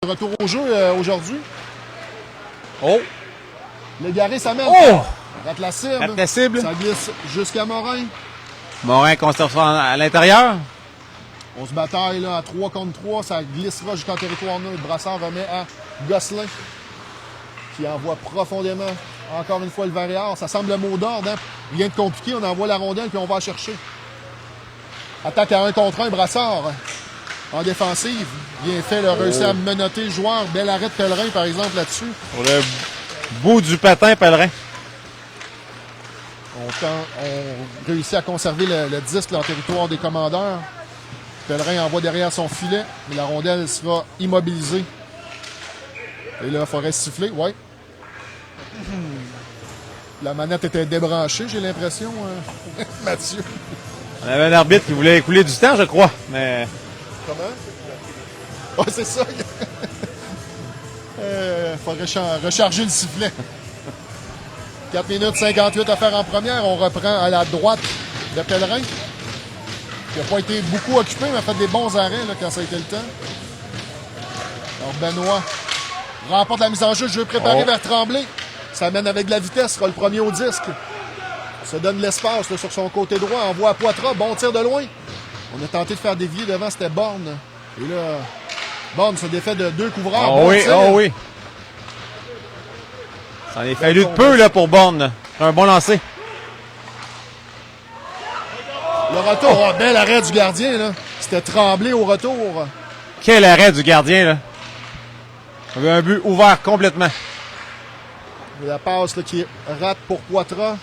Retour au jeu aujourd'hui. Oh! Légaré s'amène. Oh! Rate la cible. Rate la cible. Ça glisse jusqu'à Morin. Morin conserve à l'intérieur. On se bataille là, à 3 contre 3. Ça glissera jusqu'en territoire neutre. Brassard remet à Gosselin, qui envoie profondément, encore une fois, le Varéor. Ça semble le mot d'ordre. Hein? Rien de compliqué. On envoie la rondelle puis on va la chercher. Attaque à 1 contre 1. Brassard en défensive. Bien fait. Il a réussi à menotter le joueur. Bel arrêt de Pellerin, par exemple, là-dessus. Pour le bout du patin, Pellerin. On réussit à conserver le disque là, en territoire des commandeurs. Pellerin envoie derrière son filet, mais la rondelle sera immobilisée. Et là, il faudrait siffler, ouais. La manette était débranchée, j'ai l'impression, Mathieu. On avait un arbitre qui voulait écouler du temps, je crois, mais... Comment? Ouais, c'est ça. Faudrait recharger le sifflet. 4 minutes 58 à faire en première. On reprend à la droite de Pellerin, qui n'a pas été beaucoup occupé, mais a fait des bons arrêts là, quand ça a été le temps. Alors Benoît remporte la mise en jeu préparé vers Tremblay. Ça mène avec de la vitesse, sera le premier au disque. Se donne l'espace sur son côté droit, envoie à Poitras, bon tir de loin. On a tenté de faire dévier devant, c'était Borne. Et là, Borne se défait de 2 couvreurs. Oh oui, oh oui. Ça en est fallu de peu là, pour Borne. Un bon lancer. Le retour, bel arrêt du gardien. Là. C'était Tremblay au retour. Quel arrêt du gardien, là. Il y avait un but ouvert complètement. La passe là, qui rate pour Poitras.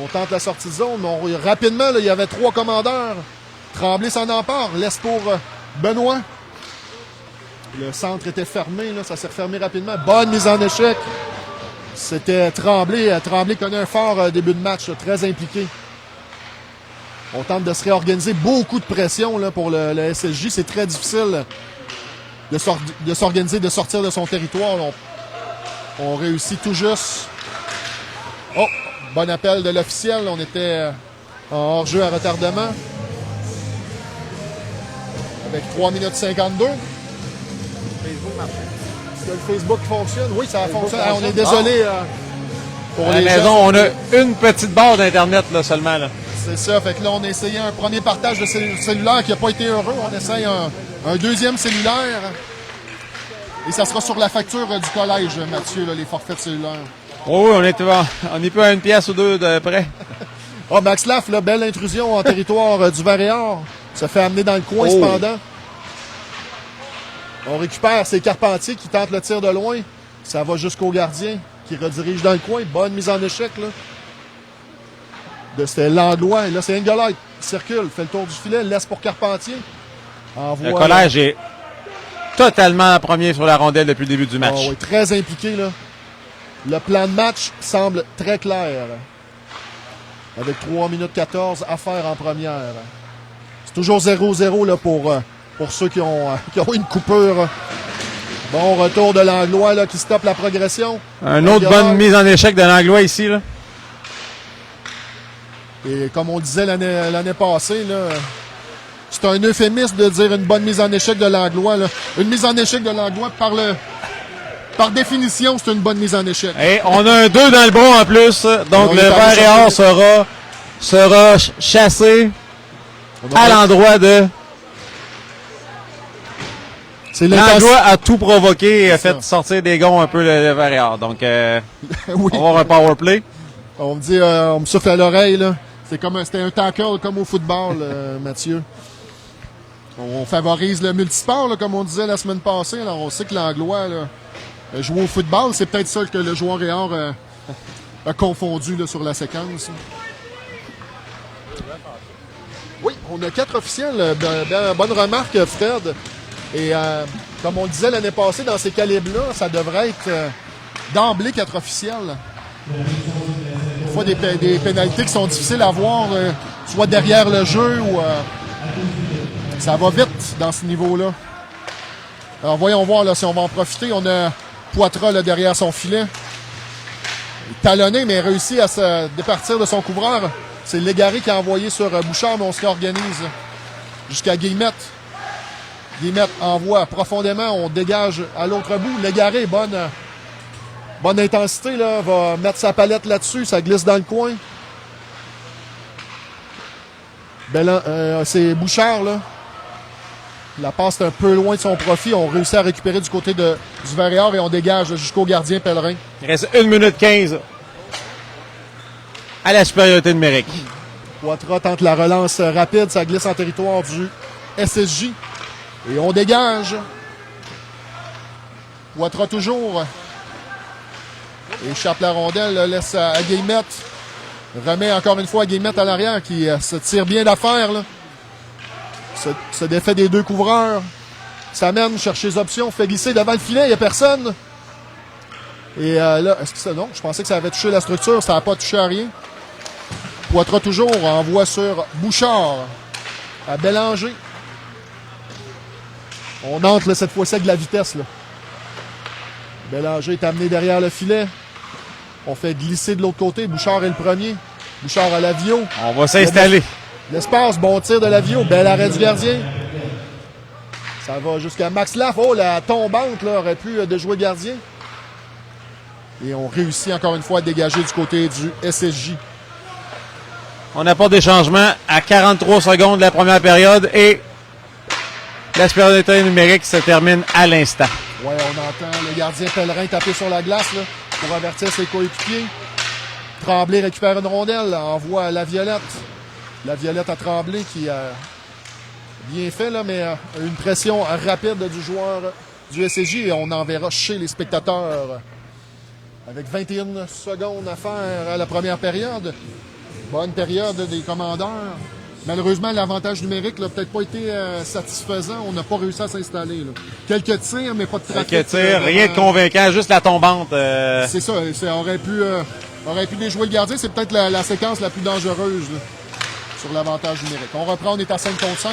On tente la sortie de zone, mais rapidement, là, il y avait 3 commandeurs. Tremblay s'en empare, laisse pour Benoît. Le centre était fermé, là, ça s'est refermé rapidement. Bonne mise en échec. C'était Tremblay. Tremblay connaît un fort début de match, là, très impliqué. On tente de se réorganiser. Beaucoup de pression là, pour le SSJ. C'est très difficile de s'organiser, de sortir de son territoire. On réussit tout juste. Oh, bon appel de l'officiel. On était en hors-jeu à retardement. Avec 3 minutes 52. Est-ce que le Facebook fonctionne? Oui, ça fonctionne. Ah, on est désolé pour à les la maison, gens. on a une petite barre d'Internet là, seulement. Là. C'est ça. Fait que là, on a essayé un premier partage de cellulaire qui n'a pas été heureux. On essaye un deuxième cellulaire. Et ça sera sur la facture du collège, Mathieu, là, les forfaits de cellulaire. Oh, oui, on est peu à 1 pièce ou 2 de près. Oh, Max Laff, là, belle intrusion en territoire du Varéor. Se fait amener dans le coin cependant. On récupère, c'est Carpentier qui tente le tir de loin. Ça va jusqu'au gardien qui redirige dans le coin. Bonne mise en échec, là. C'était Langlois. Et là, c'est Engelait qui circule, fait le tour du filet, laisse pour Carpentier. Le collège est totalement premier sur la rondelle depuis le début du match. Oh, oui, très impliqué, là. Le plan de match semble très clair. Avec 3 minutes 14 à faire en première. C'est toujours 0-0 là, pour ceux qui ont une coupure. Bon retour de Langlois là, qui stoppe la progression. Un autre bonne mise en échec de Langlois ici. Là. Et comme on disait l'année passée, là, c'est un euphémisme de dire une bonne mise en échec de Langlois. Là. Une mise en échec de Langlois, par définition, c'est une bonne mise en échec. Et on a un 2 dans le bras en plus. Donc le Varéor sera chassé à l'endroit de... Langlois a tout provoqué et a fait sortir des gonds un peu le Varéor. Donc, oui. On va avoir un power play. On me dit, on me souffle à l'oreille, là. C'était un tackle comme au football, Mathieu. On favorise le multisport, là, comme on disait la semaine passée. Alors, on sait que Langlois joue au football. C'est peut-être ça que le joueur Réor a confondu là, sur la séquence. Oui, on a 4 officiels. Bonne remarque, Fred. Et comme on le disait l'année passée, dans ces calibres-là, ça devrait être d'emblée 4 officiels. Des fois, des pénalités qui sont difficiles à voir, soit derrière le jeu ou... ça va vite dans ce niveau-là. Alors, voyons voir là, si on va en profiter. On a Poitras là, derrière son filet. Talonné, mais réussi à se départir de son couvreur. C'est Légaré qui a envoyé sur Bouchard, mais on se réorganise jusqu'à Guillemette. Guillemette envoie profondément, on dégage à l'autre bout. Légaré, bonne intensité, là, va mettre sa palette là-dessus, ça glisse dans le coin. C'est Bouchard, là. La passe est un peu loin de son profit. On réussit à récupérer du côté du Verréard et on dégage jusqu'au gardien Pellerin. Il reste 1 minute 15 à la supériorité numérique. Poitras tente la relance rapide, ça glisse en territoire du SSJ. Et on dégage. Poitras toujours. Échappe la rondelle, laisse à Guillemette. Remet encore une fois à Guillemette à l'arrière qui se tire bien d'affaire. Se défait des deux couvreurs. S'amène, cherche les options, fait glisser devant le filet, il n'y a personne. Et là, est-ce que ça... Non, je pensais que ça avait touché la structure, ça n'a pas touché à rien. Poitras toujours, envoie sur Bouchard. À Bélanger. On entre là, cette fois-ci avec de la vitesse. Là. Bélanger est amené derrière le filet. On fait glisser de l'autre côté. Bouchard est le premier. Bouchard à Lavio. On va s'installer. L'espace, bon tir de Lavio. Bel arrêt du gardien. Ça va jusqu'à Max Laff. Oh, la tombante là, aurait pu déjouer le gardien. Et on réussit encore une fois à dégager du côté du SSJ. On apporte des changements à 43 secondes de la première période et la supériorité numérique se termine à l'instant. Ouais, on entend le gardien Pellerin taper sur la glace là, pour avertir ses coéquipiers. Tremblay récupère une rondelle, envoie la Violette. La Violette à Tremblay qui a bien fait, là, mais une pression rapide du joueur du SSJ et on en verra chez les spectateurs. Avec 21 secondes à faire à la première période. Bonne période des commandeurs. Malheureusement, l'avantage numérique n'a peut-être pas été satisfaisant. On n'a pas réussi à s'installer. Là. Quelques tirs, mais pas de trafic. Quelques tirs, rien de convaincant, juste la tombante. C'est ça, aurait pu déjouer le gardien. C'est peut-être la séquence la plus dangereuse là, sur l'avantage numérique. On reprend, on est à 5 contre 5.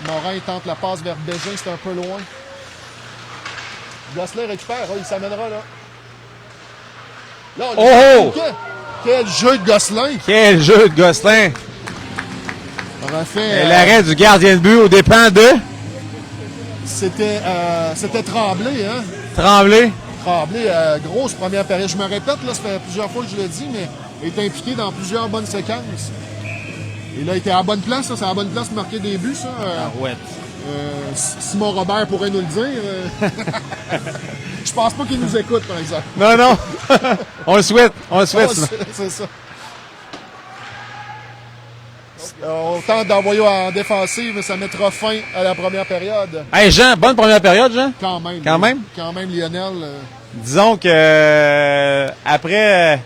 Morin tente la passe vers Bégin, c'est un peu loin. Gosselin récupère, il s'amènera là. Là, oh! Quel jeu de Gosselin! Quel jeu de Gosselin! L'arrêt du gardien de but au dépend de... C'était Tremblay, hein? Tremblay, grosse première période. Je me répète, là, ça fait plusieurs fois que je le dis, mais il est impliqué dans plusieurs bonnes séquences. Et là, il était à la bonne place, ça. C'est à la bonne place pour marquer des buts, ça. ouais. Simon Robert pourrait nous le dire. Je pense pas qu'il nous écoute, par exemple. Non. On le souhaite. C'est ça. On tente d'envoyer en défensive, mais ça mettra fin à la première période. Hey Jean, bonne première période, Jean? Quand même. Quand même, Lionel. Disons que après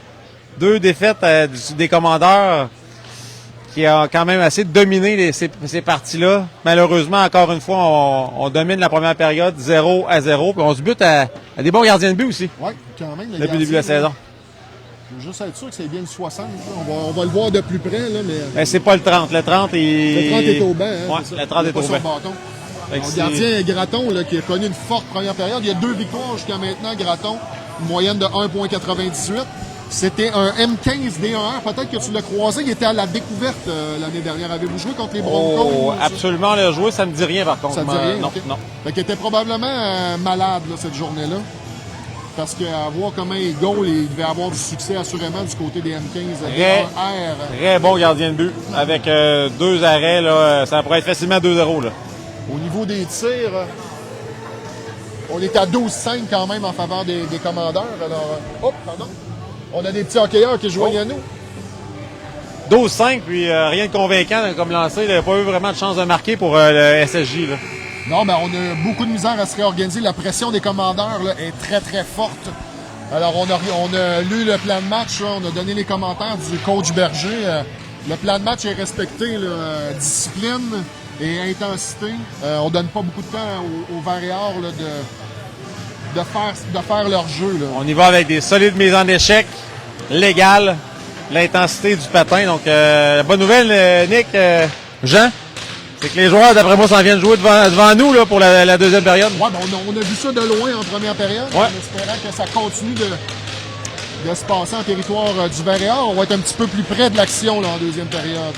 2 défaites des commandeurs qui ont quand même assez dominé ces parties-là, malheureusement, encore une fois, on domine la première période 0-0, puis on se bute à des bons gardiens de but aussi. Oui, quand même. Depuis le début de la saison. Je veux juste être sûr que c'est bien le 60. On va le voir de plus près. Là, mais c'est pas le 30. Le 30 est au banc. Hein, ouais, le 30 est au banc. Le gardien Gratton, là, qui a connu une forte première période. Il y a 2 victoires jusqu'à maintenant, Gratton. Une moyenne de 1,98. C'était un M15 D1R. Peut-être que tu l'as croisé. Il était à la découverte l'année dernière. Avez-vous joué contre les Broncos? Oh, absolument, on l'a joué. Ça ne me dit rien, par contre. Ça ne dit rien? Non, okay. non. Fait qu'il était probablement malade là, cette journée-là. Parce qu'à voir comment il goal, il devait avoir du succès assurément du côté des M15. Très bon gardien de but. Avec 2 arrêts, là, ça pourrait être facilement 2-0. Là. Au niveau des tirs, on est à 12-5 quand même en faveur des commandeurs. Alors, pardon. On a des petits hockeyeurs qui joignent à nous. 12-5, puis rien de convaincant comme lancé. Il n'avait pas eu vraiment de chance de marquer pour le SSJ. Là. Non, mais on a beaucoup de misère à se réorganiser. La pression des commandeurs là, est très, très forte. Alors, on a lu le plan de match. Là. On a donné les commentaires du coach Berger. Le plan de match est respecté. Là, discipline et intensité. On donne pas beaucoup de temps aux Verréards de faire leur jeu. Là. On y va avec des solides mises en échec, légales, l'intensité du patin. Donc, bonne nouvelle, Nick, Jean. C'est que les joueurs, d'après moi, s'en viennent jouer devant nous là, pour la deuxième période. Oui, on a vu ça de loin en première période. Ouais. En espérant que ça continue de se passer en territoire du Verréard. On va être un petit peu plus près de l'action là, en deuxième période.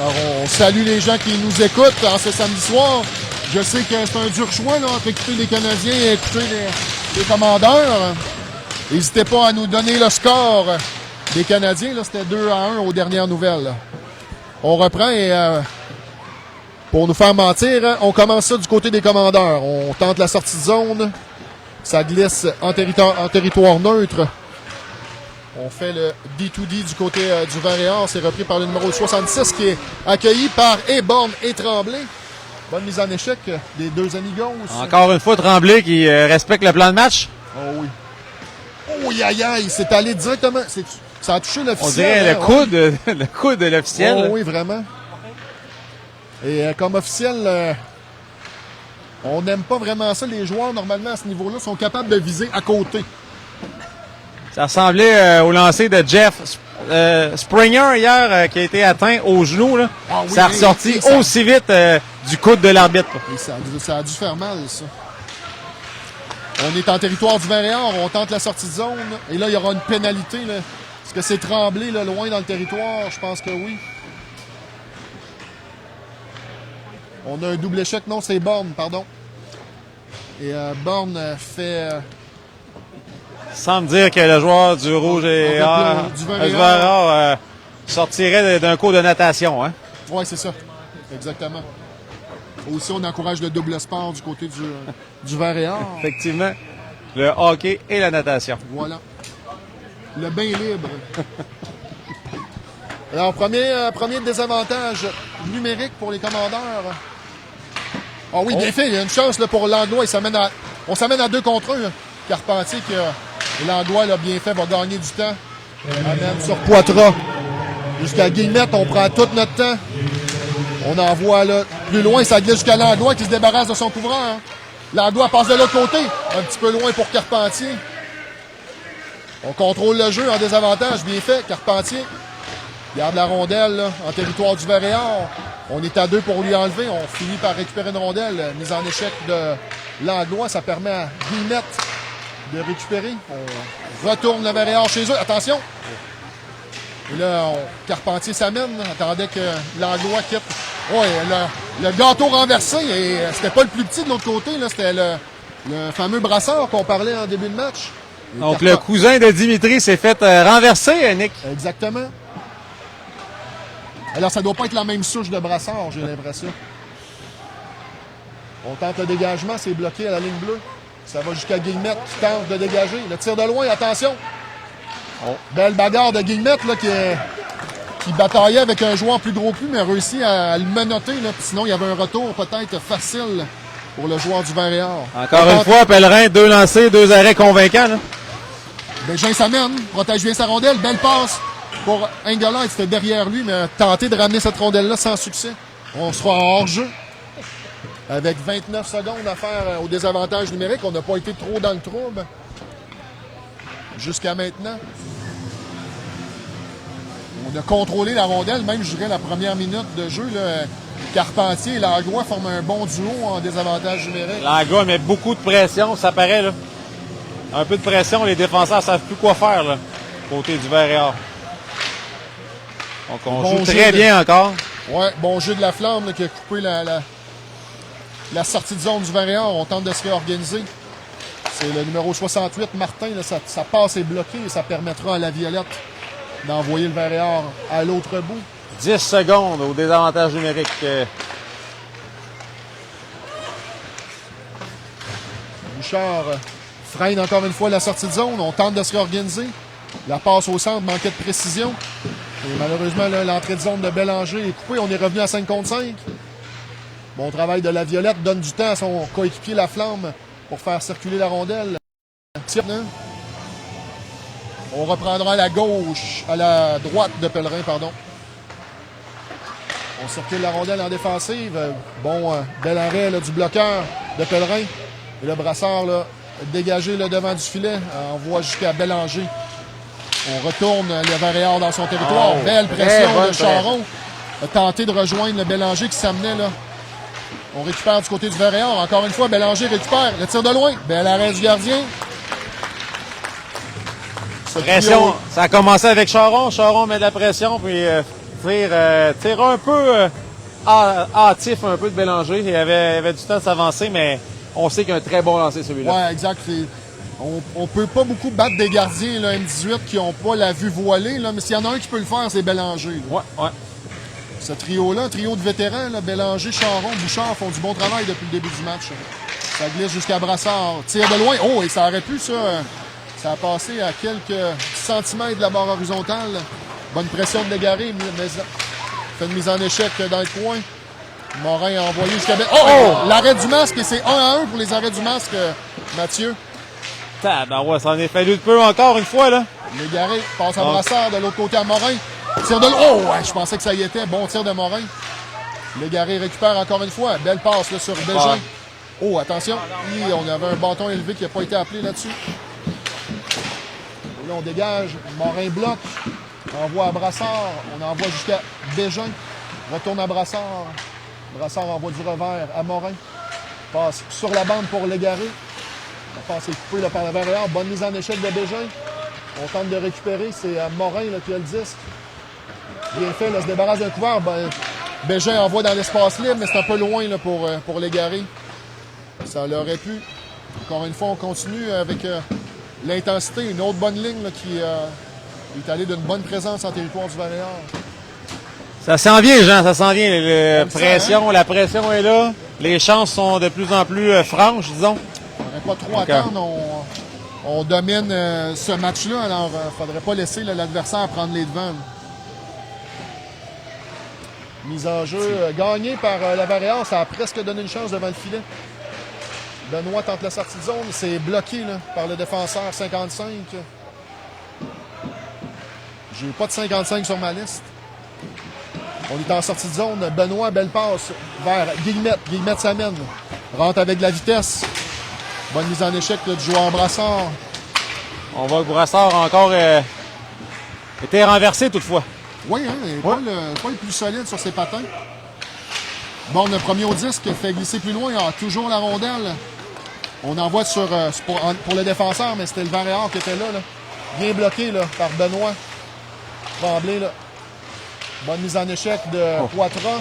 Alors, on salue les gens qui nous écoutent en ce samedi soir. Je sais que c'est un dur choix là, entre écouter les Canadiens et écouter les Commandeurs. N'hésitez pas à nous donner le score des Canadiens. Là, c'était 2-1 aux dernières nouvelles. Là. On reprend et pour nous faire mentir, on commence ça du côté des Commandeurs. On tente la sortie de zone. Ça glisse en territoire neutre. On fait le D2D du côté du Vert-et-Or. C'est repris par le numéro 66 qui est accueilli par Eborn et Tremblay. Bonne mise en échec des deux amigos. Encore une fois, Tremblay qui respecte le plan de match. Oh oui. Oh, aïe, aïe, c'est allé directement. Ça a touché l'officiel. On dirait le coude de l'officiel. Oh oui, vraiment. Et comme officiel, on n'aime pas vraiment ça. Les joueurs, normalement, à ce niveau-là, sont capables de viser à côté. Ça ressemblait au lancer de Jeff Springer hier, qui a été atteint au genou. Là. Ah oui, ça a ressorti aussi vite du coude de l'arbitre. Ça a dû faire mal, ça. On est en territoire du Vert-et-Or, on tente la sortie de zone. Et là, il y aura une pénalité. Là. Est-ce que c'est Tremblay, là, loin dans le territoire? Je pense que oui. On a un double échec. Non, c'est Born, pardon. Et Born fait... semble dire que le joueur du Rouge et du Vert-et-Or sortirait d'un cours de natation. Hein? Oui, c'est ça. Exactement. Aussi, on encourage le double sport du côté du Vert-et-Or. Effectivement. Le hockey et la natation. Voilà. Le bain libre. Alors, premier désavantage numérique pour les Commandeurs. Ah oui, bien fait. Il y a une chance là, pour Langlois. On s'amène à 2 contre 1. Carpentier, Langlois l'a bien fait, va gagner du temps. Amène sur Poitras. Jusqu'à Guillemette, on prend tout notre temps. On envoie là, plus loin, ça glisse jusqu'à Langlois qui se débarrasse de son couvreur. Hein. Langlois passe de l'autre côté. Un petit peu loin pour Carpentier. On contrôle le jeu en désavantage. Bien fait, Carpentier. Garde la rondelle là, en territoire du Vert-et-Or. On est à 2 pour lui enlever. On finit par récupérer une rondelle. Mise en échec de Langlois. Ça permet à Guillemette de récupérer. On retourne le Vert-et-Or chez eux. Attention! Et là, Carpentier s'amène. Attendait que Langlois quitte. Oui, le gâteau renversé. Et c'était pas le plus petit de l'autre côté. Là, c'était le fameux Brassard qu'on parlait en début de match. Et donc, le cousin de Dimitri s'est fait renverser, Nick. Exactement. Alors, ça doit pas être la même souche de Brassard, j'ai l'impression. On tente le dégagement, c'est bloqué à la ligne bleue. Ça va jusqu'à Guillemette qui tente de dégager. Le tir de loin, attention. Oh. Belle bagarre de Guillemette là, qui bataillait avec un joueur plus gros mais a réussi à le menotter. Là. Sinon, il y avait un retour peut-être facile pour le joueur du Vert-et-Or. Encore une fois, Pellerin, 2 lancers, 2 arrêts convaincants. Là. Bégin s'amène, protège bien sa rondelle. Belle passe pour Engelhardt, c'était derrière lui, mais a tenté de ramener cette rondelle-là sans succès. On sera hors-jeu. Avec 29 secondes à faire au désavantage numérique, on n'a pas été trop dans le trouble jusqu'à maintenant. On a contrôlé la rondelle, même je dirais la première minute de jeu. Là, Carpentier et Langlois forment un bon duo en désavantage numérique. Langlois met beaucoup de pression, ça paraît. Là. Un peu de pression, les défenseurs ne savent plus quoi faire là, côté du Vert-et-Or. Donc on joue très bien encore. Oui, bon jeu de la flamme là, qui a coupé la sortie de zone du Vert-et-Or. On tente de se réorganiser. C'est le numéro 68, Martin. Là, ça passe et bloqué et ça permettra à la Violette d'envoyer le Vert-et-Or à l'autre bout. 10 secondes au désavantage numérique. Bouchard freine encore une fois la sortie de zone. On tente de se réorganiser. La passe au centre manquait de précision. Et malheureusement, l'entrée de zone de Bélanger est coupée. On est revenu à 5 contre 5. Bon travail de la Violette. Donne du temps à son coéquipier La Flamme pour faire circuler la rondelle. On reprendra à la gauche, à la droite de Pellerin, pardon. On circule la rondelle en défensive. Bon, bel arrêt là, du bloqueur de Pellerin. Et le Brassard, là, dégagé là, devant du filet, envoie jusqu'à Bélanger. On retourne le Vert-et-Or dans son territoire. Oh, belle pression de Charon. A tenté de rejoindre le Bélanger qui s'amenait là. On récupère du côté du Vert-et-Or. Encore une fois, Bélanger récupère. Le tir de loin. Bel arrêt du gardien. Pression. Ça a commencé avec Charon. Charon met de la pression, puis Tir un peu hâtif un peu de Bélanger. Il avait du temps de s'avancer, mais on sait qu'il y a un très bon lancer celui-là. Ouais, exact. On peut pas beaucoup battre des gardiens là, M18 qui n'ont pas la vue voilée, là, mais s'il y en a un qui peut le faire, c'est Bélanger. Là. Ouais. Ce trio-là, un trio de vétérans, là, Bélanger, Charon, Bouchard font du bon travail depuis le début du match. Ça glisse jusqu'à Brassard. Tire de loin. Oh, et ça aurait pu, ça. Ça a passé à quelques centimètres de la barre horizontale. Bonne pression de Légaré, mais fait une mise en échec dans le coin. Morin a envoyé jusqu'à... L'arrêt du masque, et c'est 1-1 pour les arrêts du masque, Mathieu. Ouais, ça en est fallu de peu encore une fois, là. Légaré passe à Brassard, de l'autre côté à Morin. Tire de l'eau. Oh, ouais, je pensais que ça y était. Bon tir de Morin. Légaré récupère encore une fois. Belle passe là, sur Bégin. Oh, attention. On avait un bâton élevé qui n'a pas été appelé là-dessus. Et là, on dégage. Morin bloque. Envoie à Brassard. On envoie jusqu'à Bégin. Retourne à Brassard. Brassard envoie du revers à Morin. Passe sur la bande pour Légaré. La passe est coupée là, par l'avant. Bonne mise en échec de Bégin. On tente de récupérer. C'est Morin là, qui a le disque. Bien fait, là, se débarrasse d'un couvert. Bégin envoie dans l'espace libre, mais c'est un peu loin là, pour Légaré. Ça l'aurait pu. Encore une fois, on continue avec l'intensité. Une autre bonne ligne là, qui est allée d'une bonne présence en territoire du Valéard. Ça s'en vient, Jean, ça s'en vient. La pression est là. Les chances sont de plus en plus franches, disons. On n'aurait pas trop à attendre. On domine ce match-là, alors il ne faudrait pas laisser l'adversaire prendre les devants. Là. Mise en jeu gagnée par la Valéard, ça a presque donné une chance devant le filet. Benoît tente la sortie de zone, c'est bloqué là, par le défenseur 55. J'ai pas de 55 sur ma liste. On est en sortie de zone. Benoît, belle passe vers Guillemette. Guillemette s'amène. Rentre avec de la vitesse. Bonne mise en échec là, du joueur Brassard. On voit que Brassard a encore été renversé toutefois. Oui, hein, pas le plus solide sur ses patins. Bon, le premier au disque fait glisser plus loin. Il a toujours la rondelle. On envoie pour le défenseur, mais c'était le Valéard qui était là. Bien bloqué là, par Benoît. Tremblay, là. Bonne mise en échec de Poitras.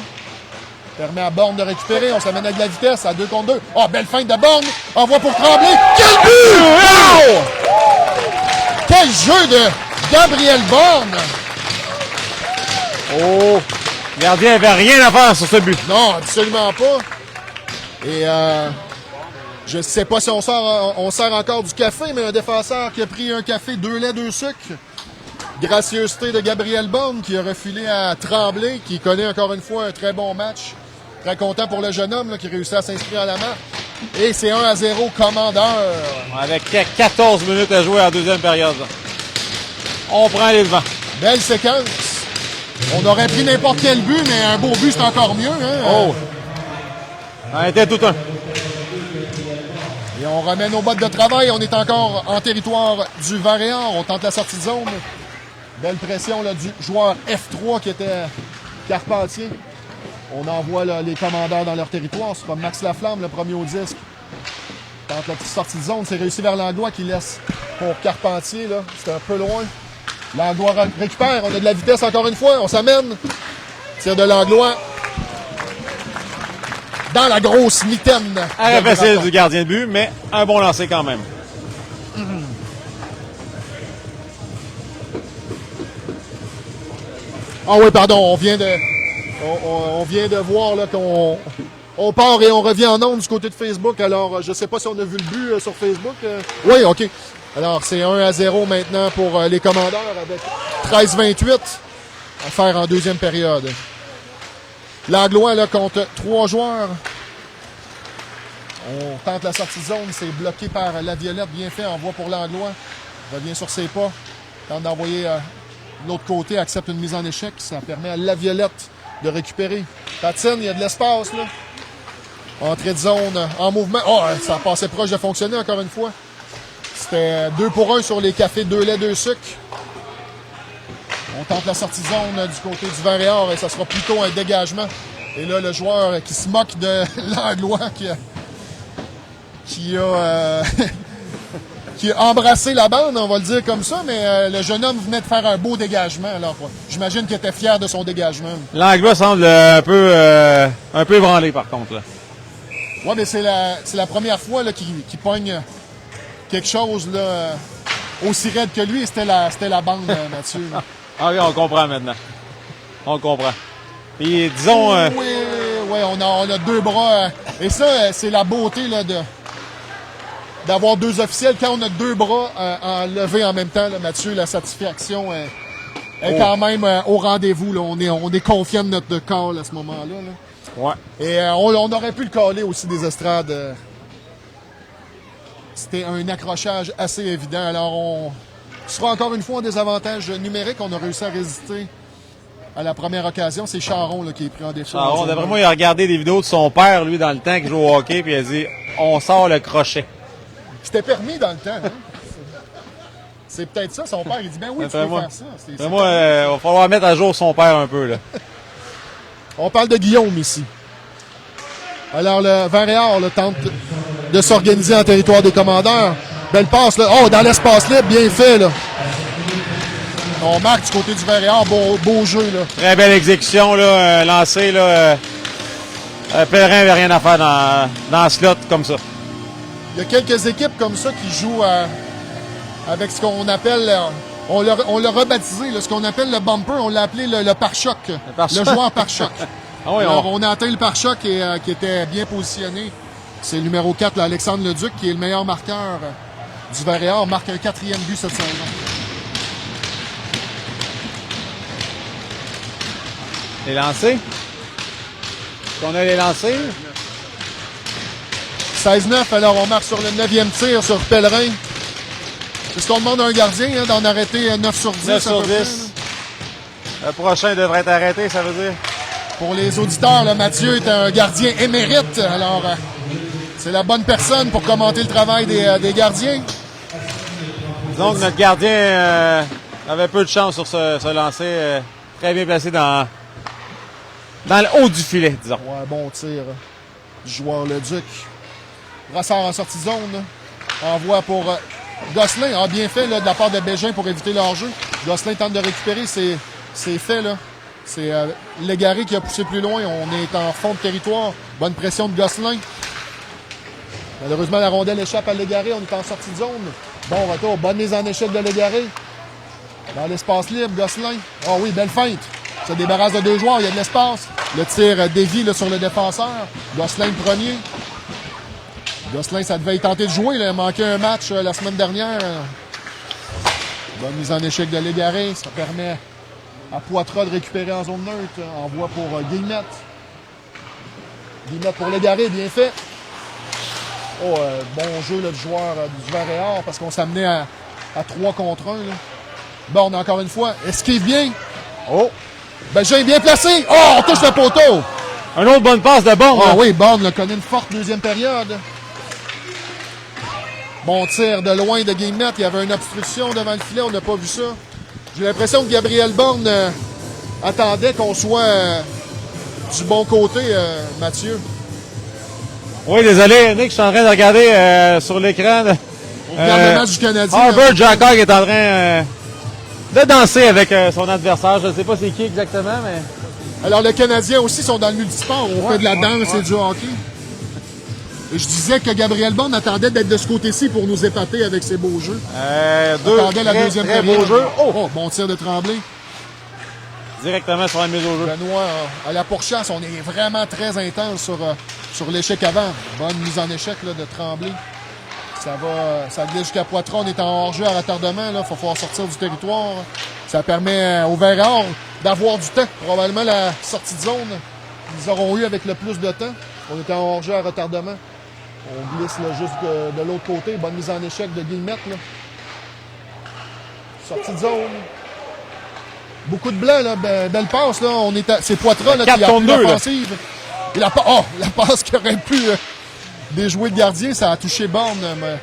Permet à Borne de récupérer. On s'amène avec de la vitesse à 2 contre 2. Oh, belle feinte de Borne. Envoie pour Tremblay. Quel but! Wow! Quel jeu de Gabriel Borne! Oh! Le gardien n'avait rien à faire sur ce but. Non, absolument pas. Et je ne sais pas si on sert encore du café, mais un défenseur qui a pris un café 2 laits, 2 sucres. Gracieuseté de Gabriel Borne qui a refilé à Tremblay, qui connaît encore une fois un très bon match. Très content pour le jeune homme là, qui réussit à s'inscrire à la marque. Et c'est 1-0 commandeur. Avec 14 minutes à jouer en deuxième période. On prend les devants. Belle séquence. On aurait pris n'importe quel but, mais un beau but, c'est encore mieux. Hein? Oh! Ça était tout un. Et on ramène aux bottes de travail. On est encore en territoire du Varéor. On tente la sortie de zone. Belle pression là, du joueur F3 qui était Carpentier. On envoie là, les commandeurs dans leur territoire. C'est pas Max Laflamme, le premier au disque. Tente la petite sortie de zone. C'est réussi vers Langlois qui laisse pour Carpentier. Là. C'était un peu loin. Langlois récupère. On a de la vitesse encore une fois. On s'amène. Tire de Langlois. Dans la grosse mitaine. Arrêt facile du gardien de but, mais un bon lancer quand même. Ah oui, pardon, on vient de voir là, qu'on part et on revient en ondes du côté de Facebook. Alors, je ne sais pas si on a vu le but sur Facebook. Oui, OK. Alors, c'est 1-0 maintenant pour les commandeurs avec 13-28 à faire en deuxième période. Langlois là, compte 3 joueurs. On tente la sortie de zone. C'est bloqué par la Violette. Bien fait. Envoie pour Langlois. Revient sur ses pas. Tente d'envoyer de l'autre côté. Accepte une mise en échec. Ça permet à la Violette de récupérer. Patine, il y a de l'espace. Là. Entrée de zone en mouvement. Oh, ça passait proche de fonctionner encore une fois. C'était 2 pour 1 sur les cafés 2 laits, 2 sucres. On tente la sortie de zone du côté du Varéor et ça sera plutôt un dégagement. Et là, le joueur qui se moque de Langlois qui qui a embrassé la bande, on va le dire comme ça, mais le jeune homme venait de faire un beau dégagement. Alors, j'imagine qu'il était fier de son dégagement. Langlois semble un peu ébranlé, par contre. Là. Ouais, mais c'est la première fois là, qu'il pogne quelque chose là, aussi raide que lui. C'était la bande, Mathieu. Ah oui, on comprend maintenant. On comprend. Puis, disons... Oui, on a deux bras. Et ça, c'est la beauté là, d'avoir deux officiels. Quand on a deux bras enlevés en même temps, là, Mathieu, la satisfaction est quand même au rendez-vous. Là. On est confiant de notre call à ce moment-là. Là. Ouais. Et on aurait pu le caller aussi des estrades. C'était un accrochage assez évident. Alors, on sera encore une fois en désavantage numérique. On a réussi à résister à la première occasion. C'est Charon là, qui est pris en défaut. Charon, d'après moi, il a regardé des vidéos de son père, lui, dans le temps, qui joue au hockey, puis il a dit « On sort le crochet ». C'était permis dans le temps. Hein? C'est peut-être ça. Son père, il dit « Ben oui, tu peux faire ça. » Il va falloir mettre à jour son père un peu. Là. On parle de Guillaume ici. Alors, le Vert-et-Or tente de s'organiser en territoire des commandeurs. Belle passe, là. Oh, dans l'espace libre, bien fait, là. On marque du côté du Vert-et-Or, beau jeu, là. Très belle exécution, là, lancée, là. Pellerin n'avait rien à faire dans le slot comme ça. Il y a quelques équipes comme ça qui jouent avec ce qu'on appelle... On l'a rebaptisé, là, ce qu'on appelle le bumper, on l'a appelé le pare-choc. Le joueur pare-choc. Ah oui, alors, on a atteint le pare-choc qui était bien positionné. C'est le numéro 4, là, Alexandre Leduc, qui est le meilleur marqueur du Vert-et-Or, marque un 4e but cette saison. Les lancers. On a les lancers. 16-9, alors on marque sur le 9e tir sur Pellerin. C'est ce qu'on demande à un gardien, hein, d'en arrêter 9 sur 10. 9 sur 10. Près, le prochain devrait être arrêté, ça veut dire. Pour les auditeurs, là, Mathieu est un gardien émérite. Alors, c'est la bonne personne pour commenter le travail des gardiens. Disons que notre gardien avait peu de chance sur ce lancer. Très bien placé dans le haut du filet, disons. Ouais, bon tir du joueur Leduc. Brassard en sortie de zone. Envoie pour Gosselin. A bien fait là, de la part de Bégin pour éviter le hors-jeu. Gosselin tente de récupérer. C'est fait, là. C'est Légaré qui a poussé plus loin. On est en fond de territoire. Bonne pression de Gosselin. Malheureusement, la rondelle échappe à Légaré. On est en sortie de zone. Bon retour. Bonne mise en échec de Légaré. Dans l'espace libre, Gosselin. Oh oui, belle feinte. Se débarrasse de deux joueurs. Il y a de l'espace. Le tir dévie là, sur le défenseur. Gosselin le premier. Gosselin, ça devait y tenter de jouer. Là. Il manquait un match la semaine dernière. Bonne mise en échec de Légaré. Ça permet à Poitras de récupérer en zone neutre. Envoi pour Guillemette. Guillemette pour Légaré, bien fait. Oh, bon jeu là, du joueur du Vert-et-Or parce qu'on s'amenait à 3 contre 1. Là. Borne, encore une fois, esquive bien. Oh! Bégin bien placé. Oh, on touche le poteau. Un autre bonne passe de Borne. Ah oui, Borne là, connaît une forte deuxième période. Bon tir de loin de Guillemette. Il y avait une obstruction devant le filet. On n'a pas vu ça. J'ai l'impression que Gabriel Borne attendait qu'on soit du bon côté, Mathieu. Oui, désolé, Nick, je suis en train de regarder sur l'écran. On regarde le match du Canadien. Herbert Jacquard est en train de danser avec son adversaire. Je ne sais pas c'est qui exactement, mais... Alors, les Canadiens aussi sont dans le multisport. On fait de la danse et du hockey. Et je disais que Gabriel Borne attendait d'être de ce côté-ci pour nous épater avec ses beaux jeux. Attendait la deuxième très période. beau jeu. Oh, bon tir de Tremblay. Directement sur la mise au jeu. Benoît, à la pourchasse, on est vraiment très intense sur l'échec avant. Bonne mise en échec là, de Tremblay. Ça glisse jusqu'à Poitras. On est en hors-jeu à retardement. Il faut pouvoir sortir du territoire. Ça permet au Vert-et-Or d'avoir du temps. Probablement la sortie de zone qu'ils auront eu avec le plus de temps. On est en hors-jeu à retardement. On glisse là, juste de l'autre côté. Bonne mise en échec de Guillemette. Là. Sortie de zone. Beaucoup de blanc, là. Belle passe. Là. C'est Poitras là, qui a pris l'offensive. Et la passe qui aurait pu déjouer le gardien, ça a touché Borne. Mais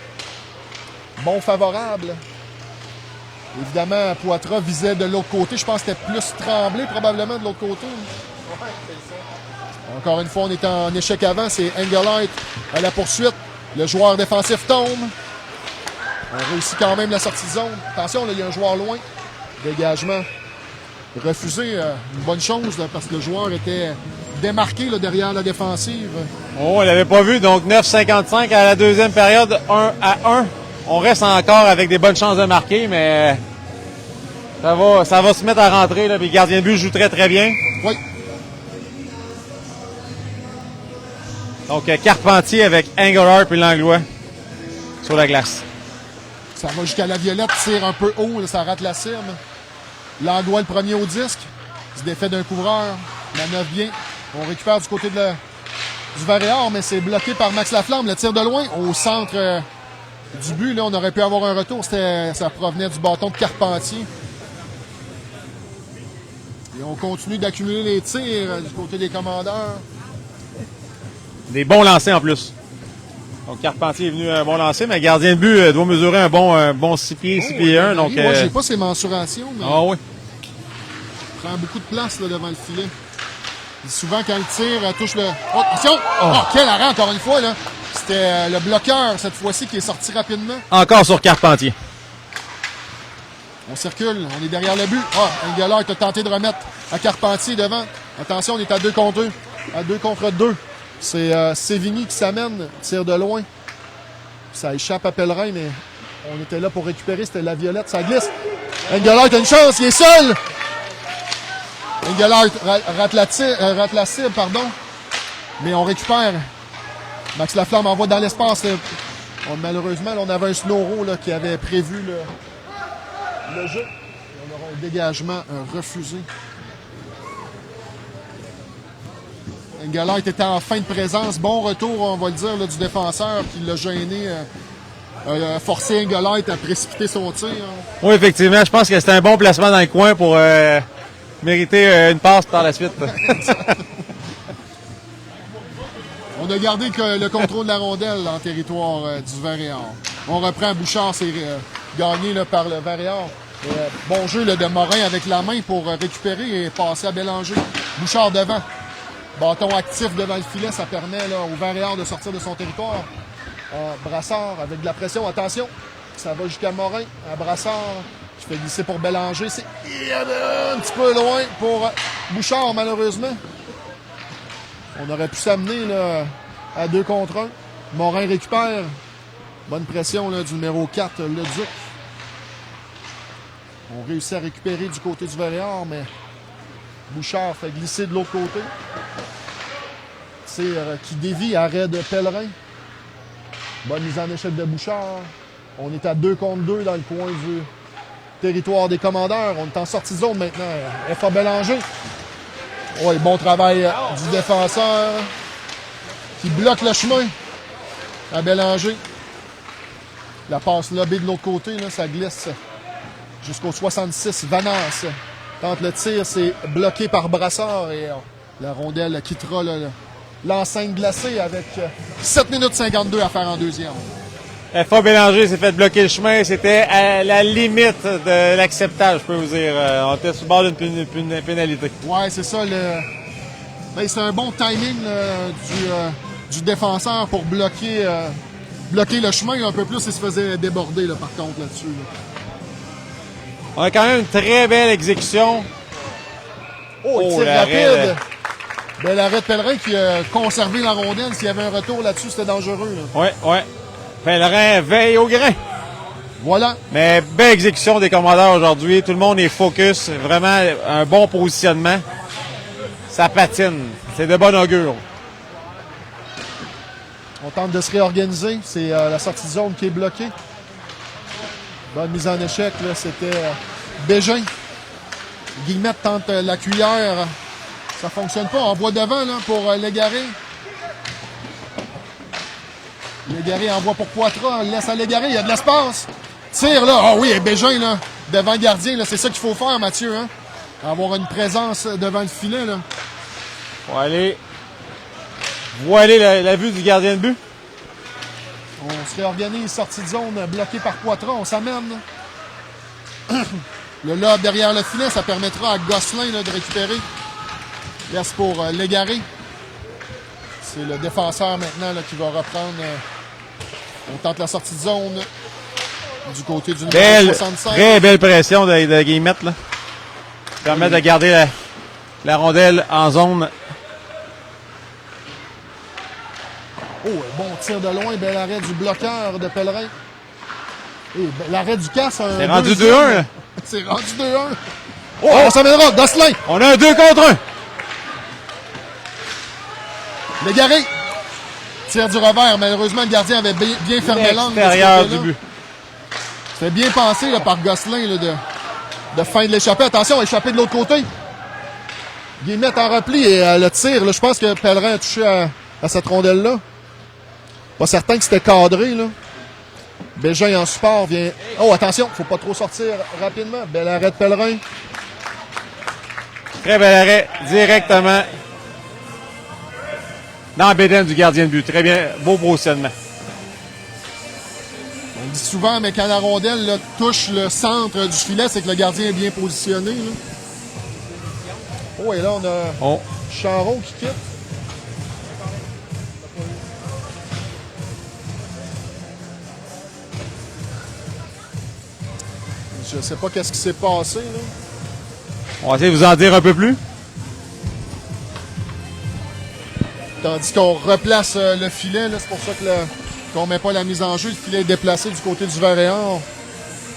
bon favorable. Évidemment, Poitras visait de l'autre côté. Je pense que c'était plus Tremblay probablement de l'autre côté. Encore une fois, on est en échec avant. C'est Engelhardt à la poursuite. Le joueur défensif tombe. On réussit quand même la sortie de zone. Attention, là, il y a un joueur loin. Dégagement refusé. Une bonne chose là, parce que le joueur était démarqué là, derrière la défensive. Oh, on l'avait pas vu. Donc 9,55 à la deuxième période, 1-1. On reste encore avec des bonnes chances de marquer, mais ça va se mettre à rentrer. Là, puis le gardien de but joue très très bien. Oui. Donc Carpentier avec Engelhardt et Langlois sur la glace. Ça va jusqu'à la violette, tire un peu haut, là, ça rate la cible. Langlois le premier au disque. Il se défait d'un couvreur. Manœuvre bien. On récupère du côté du Varéor, mais c'est bloqué par Max Laflamme. Le tir de loin au centre du but. Là, on aurait pu avoir un retour. Ça provenait du bâton de Carpentier. Et on continue d'accumuler les tirs du côté des commandeurs. Des bons lancers en plus. Donc Carpentier est venu un bon lancer, mais le gardien de but doit mesurer un bon 6 pieds, 6 pieds 1. Donc, moi, j'ai pas ses mensurations, mais ah oui. il prend beaucoup de place là, devant le filet. Et souvent, quand le tir touche le... Oh, attention! Oh, quel arrêt, encore une fois, là! C'était le bloqueur, cette fois-ci, qui est sorti rapidement. Encore sur Carpentier. On circule, on est derrière le but. Ah, Engelhardt a tenté de remettre à Carpentier devant. Attention, on est à 2 contre 2. À 2 contre 2. C'est Sévigny qui s'amène, tire de loin. Ça échappe à Pellerin, mais on était là pour récupérer. C'était la violette, ça glisse. Engelhardt a une chance, il est seul! Engelhardt rate la cible, pardon. Mais on récupère. Max Laflamme envoie dans l'espace. Malheureusement, là, on avait un Snoro là, qui avait prévu le jeu. On aura un dégagement refusé. Engelhardt était en fin de présence. Bon retour, on va le dire, là, du défenseur qui l'a gêné. A forcé Engelhardt à précipiter son tir. Oui, effectivement. Je pense que c'était un bon placement dans le coin pour mériter une passe par la suite. On a gardé que le contrôle de la rondelle en territoire du Varéor. On reprend Bouchard, c'est gagné là, par le Varéor. Bon jeu là, de Morin avec la main pour récupérer et passer à Bélanger. Bouchard devant. Bâton actif devant le filet, ça permet là, au Varéor de sortir de son territoire. Brassard avec de la pression, attention. Ça va jusqu'à Morin, à Brassard. Je fais glisser pour Bélanger. C'est un petit peu loin pour Bouchard, malheureusement. On aurait pu s'amener là, à 2 contre 1. Morin récupère. Bonne pression là, du numéro 4, le Duc. On réussit à récupérer du côté du Varéor, mais Bouchard fait glisser de l'autre côté. Tir qui dévie, arrêt de Pellerin. Bonne mise en échec de Bouchard. On est à 2 contre 2 dans le coin du territoire des commandeurs. On est en sortie de zone maintenant. F.A. Bélanger. Oui, bon travail du défenseur qui bloque le chemin à Bélanger. La passe lobée de l'autre côté, là, ça glisse jusqu'au 66. Vanasse tente le tir, c'est bloqué par Brassard et la rondelle quittera l'enceinte glacée avec 7 minutes 52 à faire en deuxième. F.A. Bélanger s'est fait bloquer le chemin. C'était à la limite de l'acceptable, je peux vous dire. On était sur le bord d'une pénalité. Ouais, c'est ça. C'est un bon timing du défenseur pour bloquer le chemin. Un peu plus, il se faisait déborder, là, par contre, là-dessus. On a quand même une très belle exécution. Oh, il tire rapide. Bel arrêt de Pellerin qui a conservé la rondelle. S'il y avait un retour là-dessus, c'était dangereux. Oui. Pellerin veille au grain. Voilà. Mais belle exécution des commandeurs aujourd'hui. Tout le monde est focus. Vraiment un bon positionnement. Ça patine. C'est de bon augure. On tente de se réorganiser. C'est la sortie de zone qui est bloquée. Bonne mise en échec. Là, c'était Bégin. Guillemette tente la cuillère. Ça fonctionne pas. On voit devant là, pour Légaré. Légaré envoie pour Poitras. On le laisse à Légaré. Il y a de l'espace. Tire là. Ah oui, et Bégin là, devant le gardien. Là, c'est ça qu'il faut faire, Mathieu. Hein? Avoir une présence devant le filet. Là. Voiler la vue du gardien de but. On se réorganise. Sortie de zone bloquée par Poitras. On s'amène. Le lob derrière le filet, ça permettra à Gosselin là, de récupérer. Laisse pour Légaré. C'est le défenseur maintenant là, qui va reprendre. On tente la sortie de zone. du côté du numéro Belle, 65. très belle pression de Guillemette, là. Permet de garder la rondelle en zone. Oh, bon tir de loin, bel arrêt du bloqueur de Pellerin. Et l'arrêt du casse. C'est rendu 2-1, là. C'est rendu 2-1. Oh, on s'amènera, Gosselin. On a un 2 contre 1. Légaré. Tir du revers. Malheureusement, le gardien avait bien fermé l'angle. L'extérieur du but. C'était bien pensé là, par Gosselin là, de fin de l'échappée. Attention, échappé de l'autre côté. Guillemette en repli et le tir. Là, je pense que Pellerin a touché à cette rondelle-là. Pas certain que c'était cadré. Là. Bégin en support vient... Oh, attention, faut pas trop sortir rapidement. Bel arrêt de Pellerin. Très bel arrêt, directement dans la bédaine du gardien de but. Très bien, beau positionnement. On dit souvent, mais quand la rondelle là, touche le centre du filet, c'est que le gardien est bien positionné. Là. Oh, et là, on a Charon qui quitte. Je sais pas qu'est-ce qui s'est passé. Là. On va essayer de vous en dire un peu plus. Tandis qu'on replace le filet, là, c'est pour ça que qu'on ne met pas la mise en jeu. Le filet est déplacé du côté du vert et or.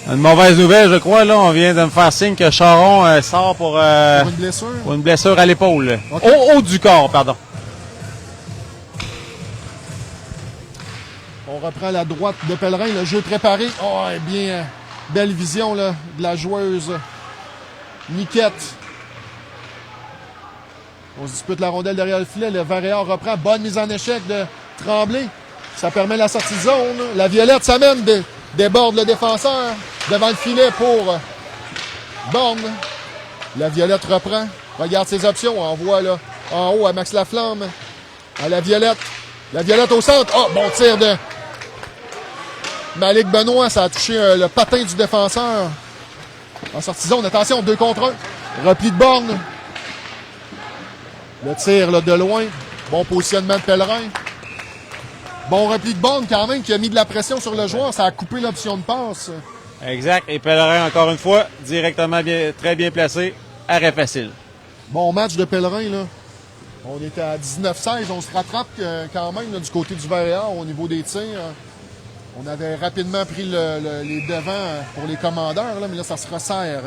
Une mauvaise nouvelle, je crois. Là, on vient de me faire signe que Charon sort pour Une blessure. pour une blessure à l'épaule. Okay. Au haut du corps, pardon. On reprend la droite de Pellerin. Le jeu préparé. Oh, bien, belle vision là, de la joueuse Niquette. On se dispute la rondelle derrière le filet. Le vert et or reprend. Bonne mise en échec de Tremblay. Ça permet la sortie de zone. La violette s'amène, déborde le défenseur devant le filet pour Borne. La violette reprend. Regarde ses options. Envoie là en haut à Max Laflamme. À la violette. La violette au centre. Oh, bon tir de Malik Benoît. Ça a touché le patin du défenseur. En sortie de zone. Attention, 2 contre 1. Repli de Borne. Le tir là, de loin. Bon positionnement de Pellerin. Bon repli de Borne quand même qui a mis de la pression sur le joueur. Ça a coupé l'option de passe. Exact. Et Pellerin, encore une fois, directement très bien placé. Arrêt facile. Bon match de Pellerin. Là. On était à 19-16. On se rattrape quand même là, du côté du vert et or au niveau des tirs. On avait rapidement pris les devants pour les commandeurs, là, mais là, ça se resserre.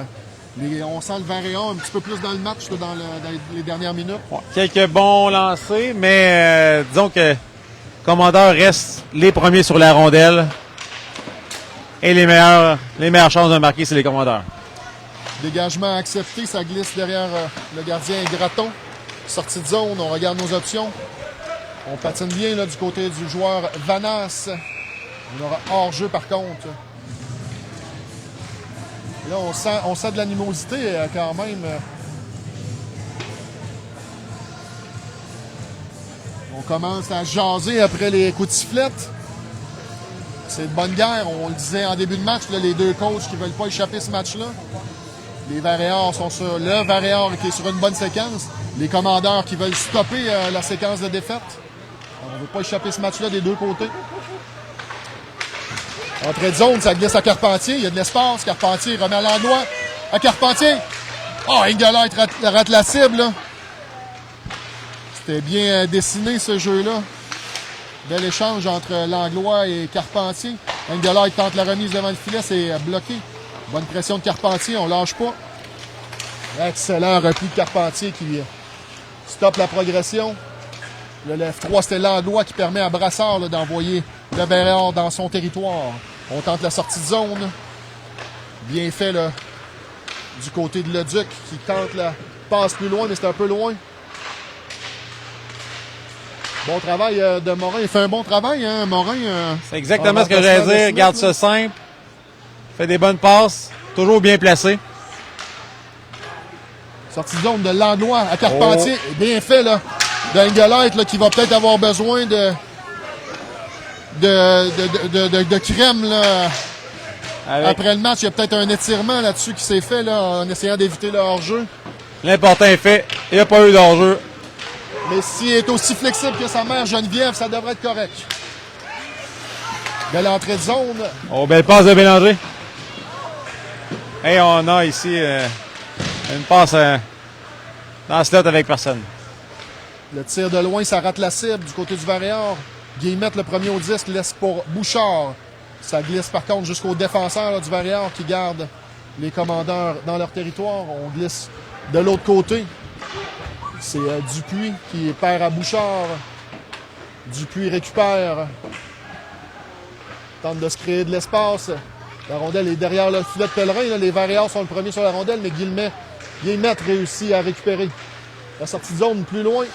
On sent le vert et or un petit peu plus dans le match là, dans les dernières minutes. Ouais. Quelques bons lancers, mais disons que Commandeur reste les premiers sur la rondelle. Et les meilleures chances de marquer, c'est les Commandeurs. Dégagement accepté, ça glisse derrière le gardien Graton. Sortie de zone, on regarde nos options. On patine bien là, du côté du joueur Vanas. On aura hors-jeu par contre. Là, on sent de l'animosité quand même. On commence à jaser après les coups de sifflette. C'est de bonne guerre. On le disait en début de match, là, les deux coachs qui ne veulent pas échapper ce match-là. Les Verts et Or sont sur le Vert et Or qui est sur une bonne séquence. Les Commandeurs qui veulent stopper la séquence de défaite. On ne veut pas échapper ce match-là des deux côtés. Entrée de zone, ça glisse à Carpentier. Il y a de l'espace. Carpentier remet à Langlois. À Carpentier. Oh, Engelhardt rate la cible. Là. C'était bien dessiné ce jeu-là. Bel échange entre Langlois et Carpentier. Engelhardt tente la remise devant le filet. C'est bloqué. Bonne pression de Carpentier. On lâche pas. Excellent repli de Carpentier qui stoppe la progression. Le F3, c'était Langlois qui permet à Brassard là, d'envoyer le Vert et Or dans son territoire. On tente la sortie de zone. Bien fait là, du côté de Leduc qui tente la passe plus loin, mais c'est un peu loin. Bon travail de Morin. Il fait un bon travail, hein, Morin. C'est exactement ce que j'allais dire. Garde ça simple. Fait des bonnes passes. Toujours bien placé. Sortie de zone de Langlois à Carpentier. Oh. Bien fait là, d'Engelhardt là, qui va peut-être avoir besoin de crème là. Après le match, il y a peut-être un étirement là-dessus qui s'est fait là, en essayant d'éviter le hors-jeu. L'important est fait. Il n'y a pas eu d'hors-jeu. Mais s'il est aussi flexible que sa mère Geneviève, ça devrait être correct. Belle entrée de zone. Oh, belle passe de Bélanger. Et on a ici une passe dans le slot avec personne. Le tir de loin, ça rate la cible du côté du Varior. Guillemette, le premier au disque, laisse pour Bouchard. Ça glisse par contre jusqu'au défenseur là, du Varior qui garde les commandeurs dans leur territoire. On glisse de l'autre côté. C'est Dupuis qui perd à Bouchard. Dupuis récupère. Tente de se créer de l'espace. La rondelle est derrière le filet de Pellerin. Là. Les Variors sont le premier sur la rondelle, mais Guillemette réussit à récupérer. La sortie de zone plus loin.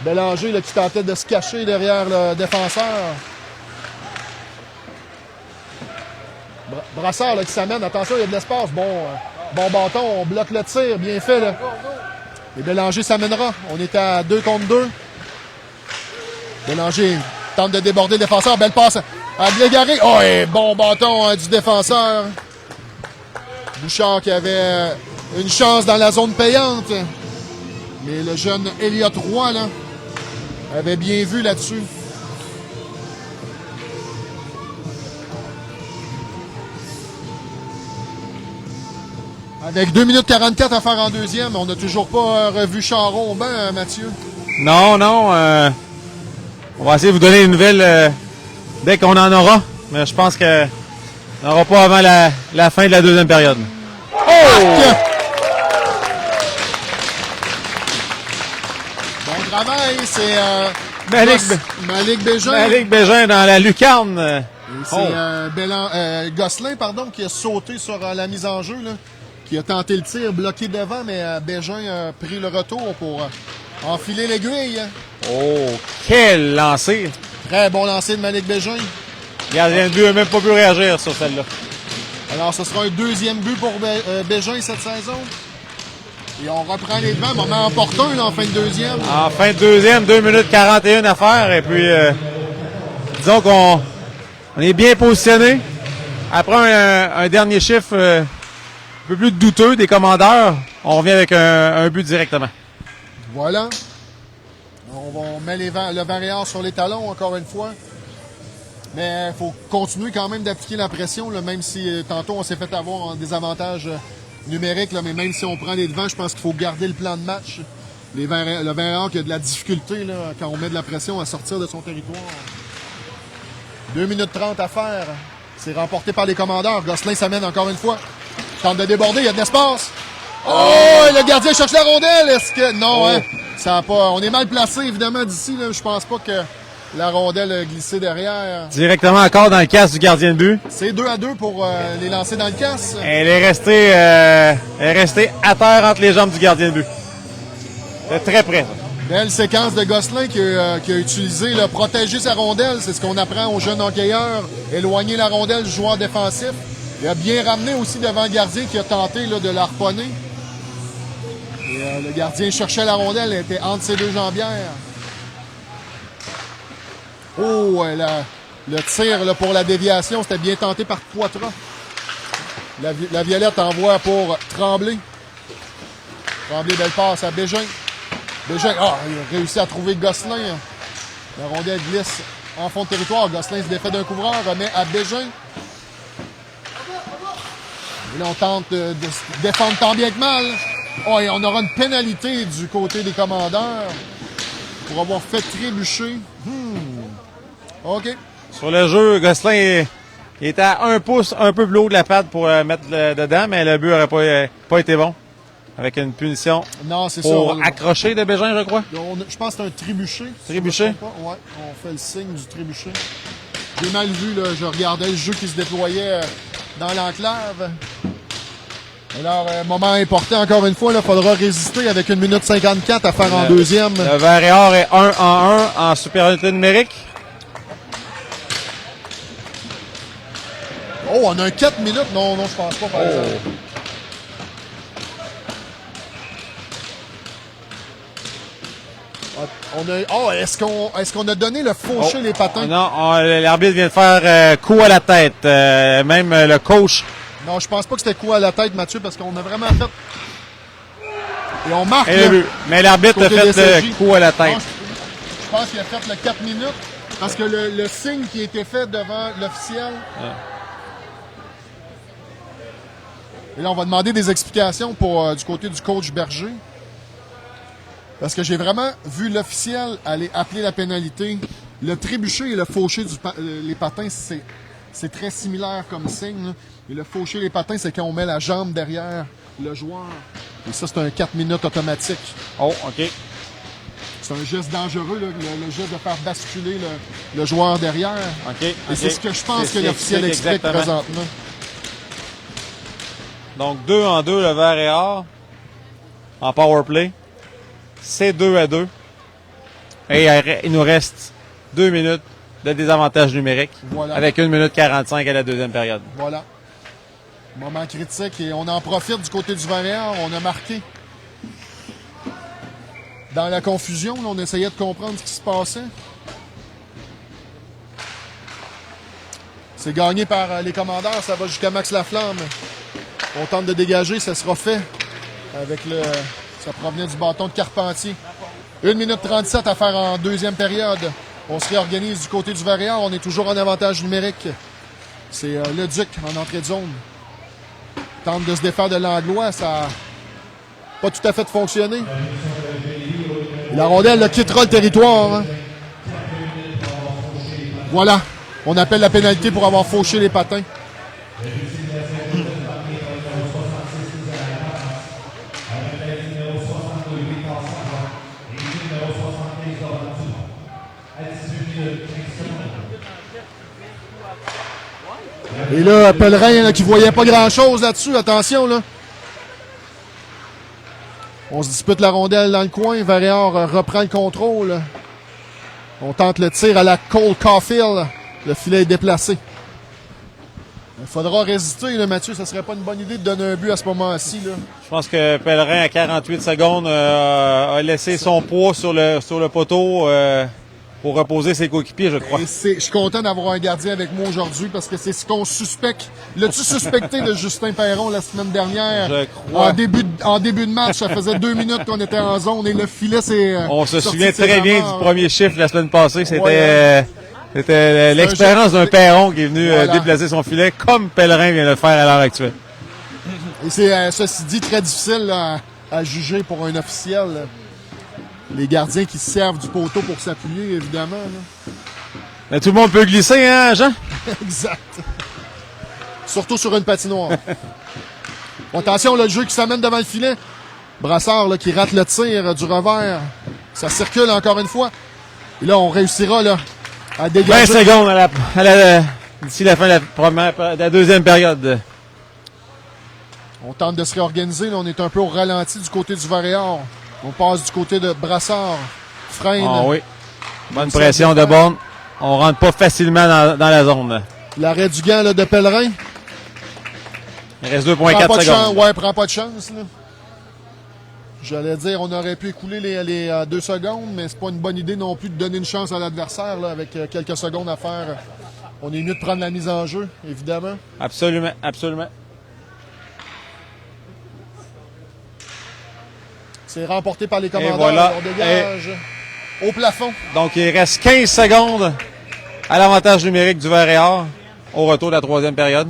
Bélanger là, qui tentait de se cacher derrière le défenseur. Brassard là, qui s'amène. Attention, il y a de l'espace. Bon bâton, on bloque le tir. Bien fait. Là. Et Bélanger s'amènera. On est à 2 contre 2. Bélanger tente de déborder le défenseur. Belle passe à Blégaré. Oh, et bon bâton du défenseur. Bouchard qui avait une chance dans la zone payante. Mais le jeune Elliott Roy là, avait bien vu là-dessus. Avec 2 minutes 44 à faire en deuxième, on n'a toujours pas revu Charon au banc, Mathieu. Non. On va essayer de vous donner des nouvelles dès qu'on en aura. Mais je pense qu'on n'aura pas avant la fin de la deuxième période. Oh! Bon travail, c'est Malik Bégin. Malik Bégin dans la lucarne. C'est Gosselin qui a sauté sur la mise en jeu, là, qui a tenté le tir, bloqué devant, mais Bégin a pris le retour pour enfiler l'aiguille. Oh, quel lancer! Très bon lancer de Malik Bégin. Le gardien de but n'a même pas pu réagir sur celle-là. Alors, ce sera un deuxième but pour Bégin cette saison. Et on reprend les devants. Moment opportun là, en fin de deuxième. En fin de deuxième, 2 minutes 41 à faire. Et puis, disons qu'on est bien positionné. Après un dernier chiffre un peu plus douteux des commandeurs, on revient avec un but directement. Voilà. On met le Varior sur les talons encore une fois. Mais il faut continuer quand même d'appliquer la pression, là, même si tantôt on s'est fait avoir en désavantage numérique, là, mais même si on prend les devants, je pense qu'il faut garder le plan de match. Le Varior qui a de la difficulté là, quand on met de la pression à sortir de son territoire. 2 minutes 30 à faire. C'est remporté par les commandeurs. Gosselin s'amène encore une fois. Tente de déborder, il y a de l'espace. Oh! Le gardien cherche la rondelle. Est-ce que. Non, hein? Ça a pas. On est mal placé, évidemment, d'ici. Là. Je pense pas que la rondelle a glissé derrière. Directement encore dans le casse du gardien de but. C'est 2-2 pour les lancer dans le casse. Elle est restée à terre entre les jambes du gardien de but. C'est très près. Belle séquence de Gosselin qui a utilisé là, protéger sa rondelle. C'est ce qu'on apprend aux jeunes hockeyeurs. Éloigner la rondelle du joueur défensif. Il a bien ramené aussi devant le gardien qui a tenté là, de l'harponner. Et le gardien cherchait la rondelle. Elle était entre ses deux jambières. Oh, le tir là, pour la déviation, c'était bien tenté par Poitras. La Violette envoie pour Tremblay. Tremblay, belle passe à Bégin. Bégin, il a réussi à trouver Gosselin. La rondelle glisse en fond de territoire. Gosselin se défait d'un couvreur, remet à Bégin. Et là, on tente de se défendre tant bien que mal. Oh, et on aura une pénalité du côté des commandeurs pour avoir fait trébucher. OK. Sur le jeu, Gosselin il était à 1 pouce, un peu plus haut de la patte pour mettre dedans, mais le but n'aurait pas été bon. Avec une punition pour accrocher de Bégin, je crois. Je pense que c'est un trébuché. Trébuché? Oui, on fait le signe du trébuché. J'ai mal vu, là, je regardais le jeu qui se déployait dans l'enclave. Alors, moment important, encore une fois, il faudra résister avec 1 minute 54 à faire en deuxième. Le Varior est 1-1 en supériorité numérique. Oh, on a un 4 minutes. Non, je pense pas, par exemple. Est-ce qu'on a donné le fauché les patins? Non, l'arbitre vient de faire coup à la tête. Même le coach. Non, je pense pas que c'était coup à la tête, Mathieu, parce qu'on a vraiment fait... Et on marque, mais l'arbitre a fait le coup à la tête. Non, je pense qu'il a fait le 4 minutes. Parce que le signe qui a été fait devant l'officiel. Et là, on va demander des explications pour du côté du coach Berger. Parce que j'ai vraiment vu l'officiel aller appeler la pénalité. Le trébucher et le faucher les patins, c'est très similaire comme signe. Là. Et le faucher les patins, c'est quand on met la jambe derrière le joueur. Et ça, c'est un 4 minutes automatique. Oh, OK. C'est un geste dangereux, là, le geste de faire basculer le joueur derrière. OK. Et c'est ce que je pense que l'officiel explique présentement. Donc, 2-2, le vert et or. En power play. C'est 2-2. Et il nous reste 2 minutes de désavantage numérique. Voilà. Avec 1 minute 45 à la deuxième période. Voilà. Moment critique et on en profite du côté du vert et or. On a marqué. Dans la confusion, là, on essayait de comprendre ce qui se passait. C'est gagné par les commandeurs. Ça va jusqu'à Max Laflamme. On tente de dégager. Ça sera fait avec le... Ça provenait du bâton de Carpentier. 1 minute 37 à faire en deuxième période. On se réorganise du côté du vert et or. On est toujours en avantage numérique. C'est le Duc en entrée de zone. Tente de se défaire de l'Anglois. Ça n'a pas tout à fait fonctionné. La rondelle là, quittera le territoire. Hein. Voilà. On appelle la pénalité pour avoir fauché les patins. Et là, Pellerin là, qui voyait pas grand-chose là-dessus. Attention, là. On se dispute la rondelle dans le coin. Vert et or reprend le contrôle. On tente le tir à la Cole Caulfield. Le filet est déplacé. Il faudra résister, là, Mathieu. Ce serait pas une bonne idée de donner un but à ce moment-ci. Là. Je pense que Pellerin, à 48 secondes, a laissé son poids sur le poteau pour reposer ses coéquipiers, je crois. Je suis content d'avoir un gardien avec moi aujourd'hui parce que c'est ce qu'on suspecte. L'as-tu suspecté de Justin Perron la semaine dernière? Je crois. En début de match, ça faisait 2 minutes qu'on était en zone et le filet, c'est... On se souvient très bien du premier chiffre la semaine passée. C'était... Ouais. C'était l'expérience d'un Perron qui est venu déplacer son filet comme Pellerin vient de le faire à l'heure actuelle. Et c'est, ceci dit, très difficile là, à juger pour un officiel. Là. Les gardiens qui se servent du poteau pour s'appuyer, évidemment. Là. Mais tout le monde peut glisser, hein, Jean? Exact. Surtout sur une patinoire. Bon, attention, là, le jeu qui s'amène devant le filet. Brassard là, qui rate le tir du revers. Ça circule encore une fois. Et là, on réussira là, à dégager. 20 secondes d'ici la fin de la deuxième période. On tente de se réorganiser. Là, on est un peu au ralenti du côté du vert et or. On passe du côté de Brassard. Freine. Ah oui. Bonne pression de Bonne. On rentre pas facilement dans la zone. L'arrêt du gant là, de Pellerin. Il reste 2,4 secondes. Ouais, prend pas de chance. Là. J'allais dire, on aurait pu écouler les 2 secondes, mais c'est pas une bonne idée non plus de donner une chance à l'adversaire là, avec quelques secondes à faire. On est mieux de prendre la mise en jeu, évidemment. Absolument, absolument. C'est remporté par les commandeurs. Voilà. On dégage au plafond. Donc, il reste 15 secondes à l'avantage numérique du vert et or au retour de la troisième période.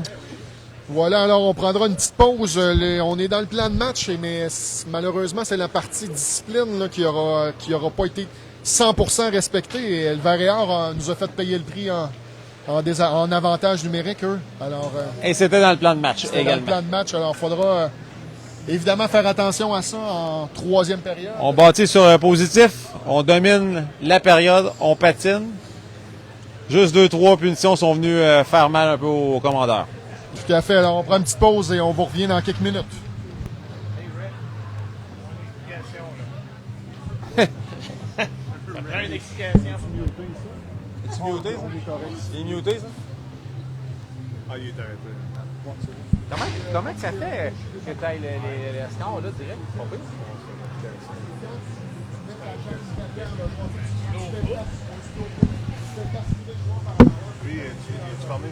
Voilà, alors on prendra une petite pause. On est dans le plan de match, mais malheureusement, c'est la partie discipline là, qui aura pas été 100% respectée. Et le vert et or nous a fait payer le prix en avantage numérique, eux. Alors, et c'était dans le plan de match également. Dans le plan de match, alors il faudra... évidemment, faire attention à ça en troisième période. On bâtit sur un positif, on domine la période, on patine. Juste 2-3 punitions sont venues faire mal un peu aux commandeurs. Tout à fait. Alors, on prend une petite pause et on vous revient dans quelques minutes. Ça prend une explication. Es-tu muté, ça? Il est muté, ça? Ah, il est arrêté. Comment que ça fait que tu ailles les scores là direct? Pas pire? Lui, tu fermé?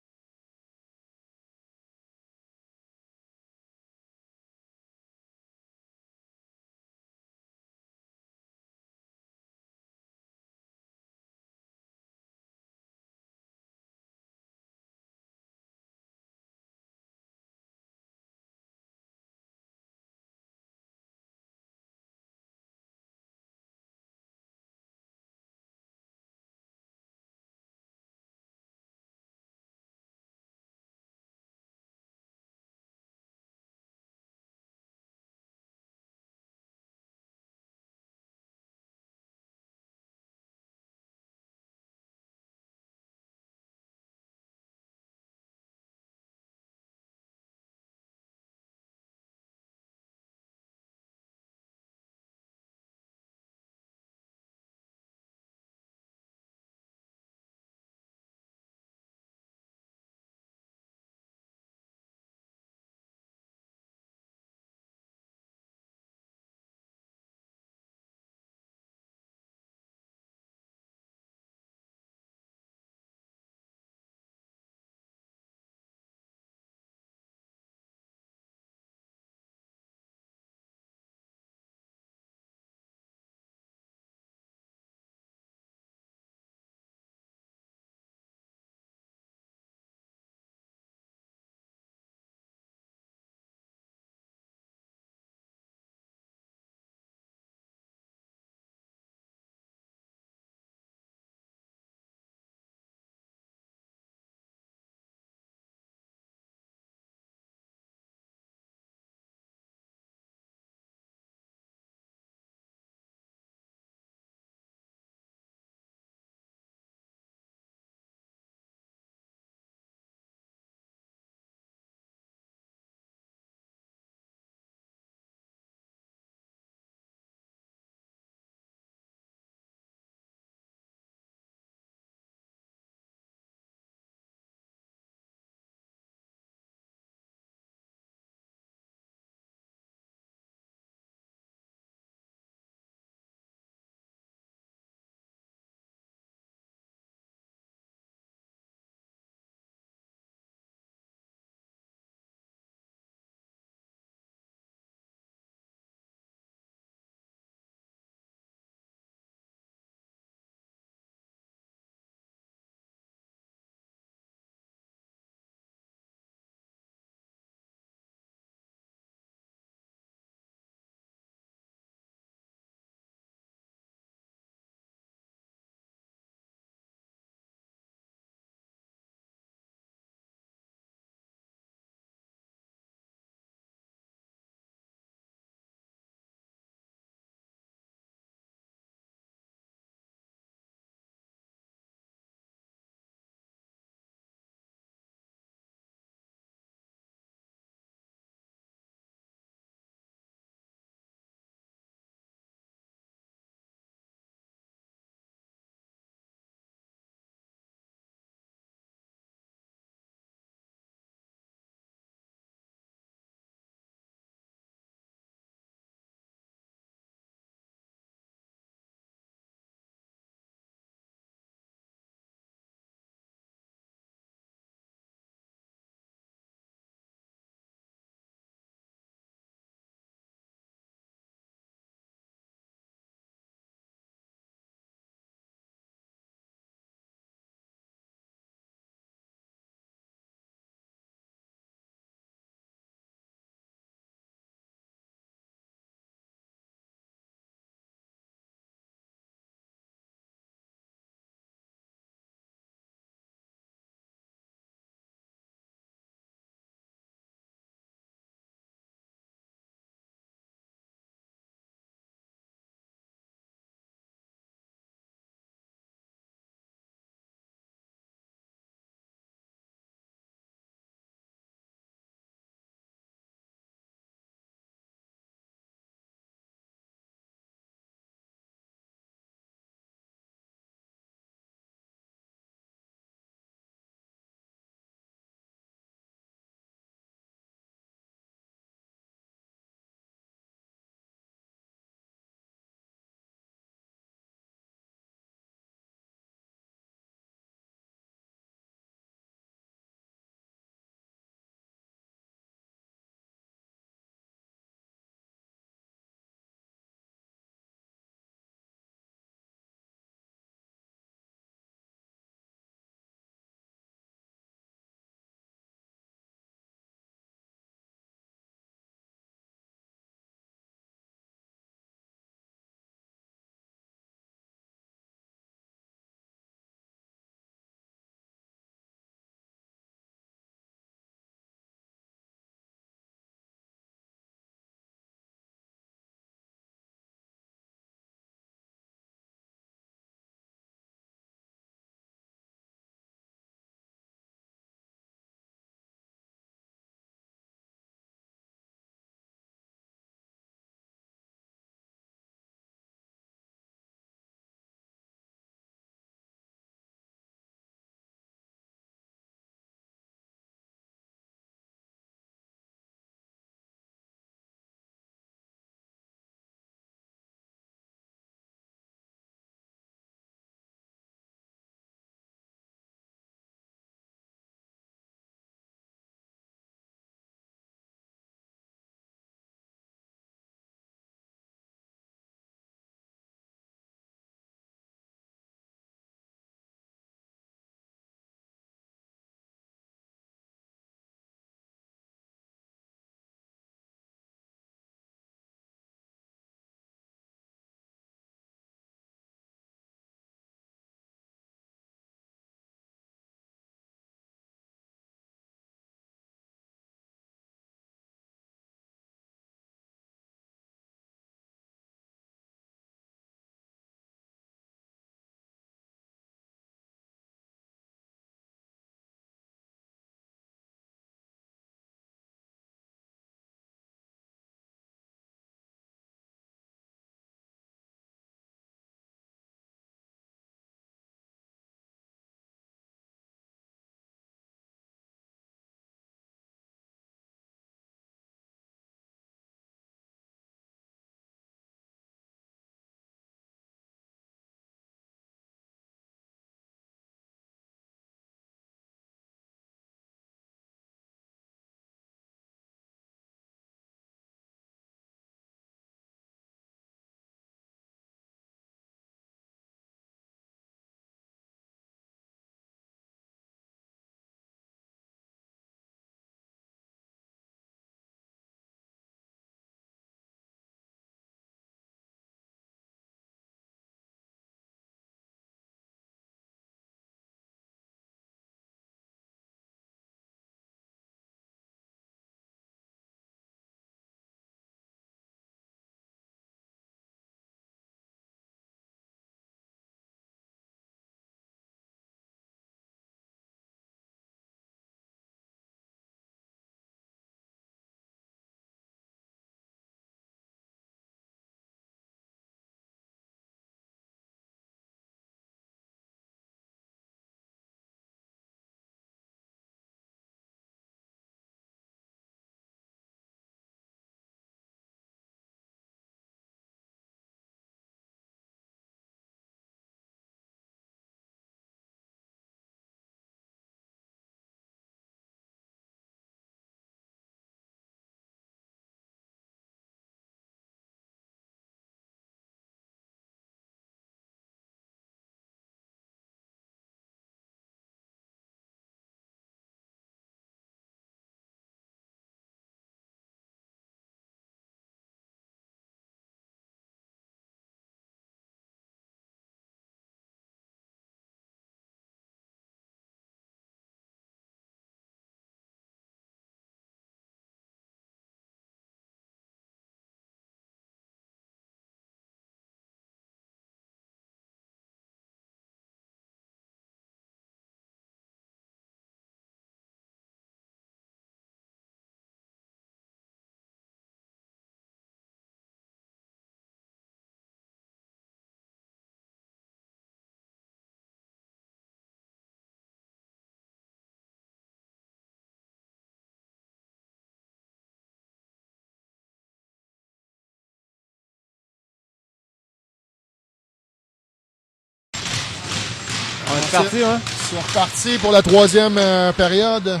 reparti, hein? C'est reparti pour la troisième période.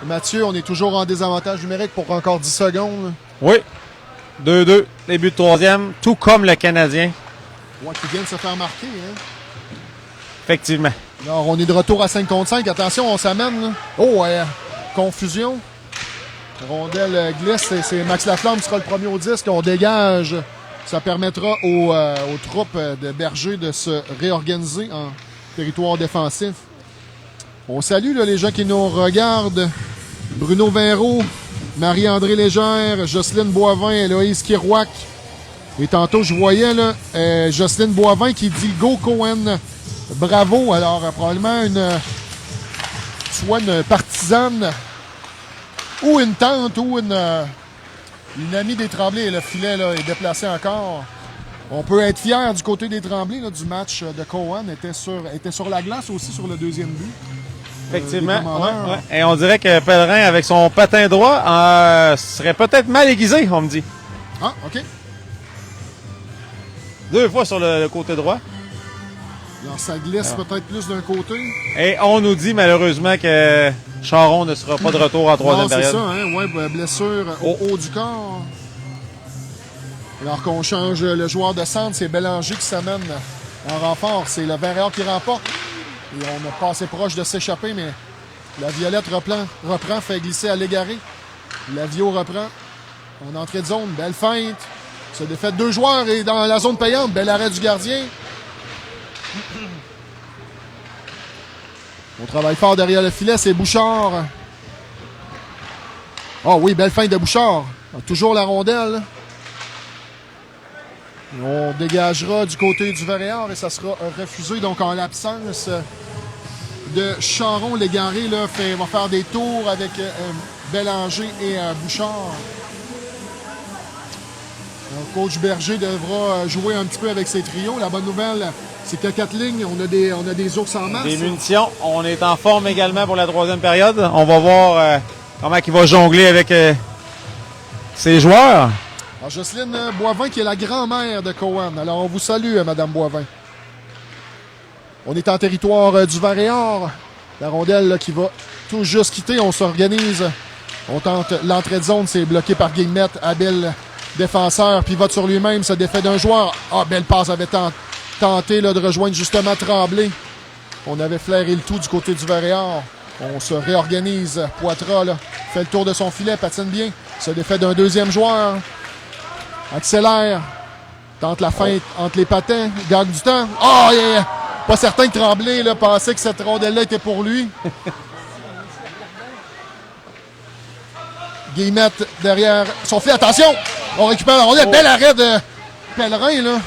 Mathieu, on est toujours en désavantage numérique pour encore 10 secondes. Oui. 2-2, début de troisième, tout comme le Canadien. Ouais, qui vient de se faire marquer. Hein? Effectivement. Alors, on est de retour à 5 contre 5. Attention, on s'amène. Là. Oh, confusion. Rondelle glisse. C'est Max Laflamme qui sera le premier au disque. On dégage. Ça permettra aux troupes de Berger de se réorganiser en territoire défensif. On salue là, les gens qui nous regardent. Bruno Vinrault, Marie-André Légère, Jocelyne Boivin, Héloïse Kirouac. Et tantôt, je voyais là, Jocelyne Boivin qui dit « Go Cohen ». Bravo. Alors, probablement soit une partisane ou une tante ou une amie des Tremblay. Le filet là, est déplacé encore. On peut être fier du côté des Tremblay là, du match de Cohen. Était sur la glace aussi sur le deuxième but. Effectivement. Ouais. Et on dirait que Pellerin, avec son patin droit, serait peut-être mal aiguisé, on me dit. Ah, OK. 2 fois sur le côté droit. Alors, ça glisse peut-être plus d'un côté. Et on nous dit malheureusement que Charon ne sera pas de retour en troisième période. C'est ça, hein? Ouais, blessure au haut du corps. Alors qu'on change le joueur de centre, c'est Bélanger qui s'amène en renfort. C'est le Verreal qui remporte. Et on n'a pas assez proche de s'échapper, mais la Violette reprend, fait glisser à l'égaré. La Vio reprend. En entrée de zone, belle feinte. Se défait 2 joueurs et dans la zone payante, bel arrêt du gardien. On travaille fort derrière le filet, c'est Bouchard. Ah oui, belle feinte de Bouchard. Toujours la rondelle. Et on dégagera du côté du Verreal et ça sera refusé. Donc en l'absence de Charon, l'égaré là, va faire des tours avec Bélanger et Bouchard. Donc, coach Berger devra jouer un petit peu avec ses trios. La bonne nouvelle, c'est qu'à 4 lignes, on a des ours en masse. Des munitions. On est en forme également pour la troisième période. On va voir comment il va jongler avec ses joueurs. Alors, Jocelyne Boivin, qui est la grand-mère de Cohen. Alors, on vous salue, Madame Boivin. On est en territoire du Varéor. La rondelle là, qui va tout juste quitter. On s'organise. On tente l'entrée de zone. C'est bloqué par Guillemette. Habile défenseur. Pivote sur lui-même. Se défait d'un joueur. Ah, belle passe. Avait tenté là, de rejoindre justement Tremblay. On avait flairé le tout du côté du Varéor. On se réorganise. Poitras là, fait le tour de son filet. Patine bien. Se défait d'un deuxième joueur. Accélère. Tente la feinte entre les patins. Gagne du temps. Oh, yeah! Pas certain que Tremblay là, pensait que cette rondelle-là était pour lui. Guillemette derrière son filet. Attention! On récupère la rondelle. Bel arrêt de Pellerin. Là.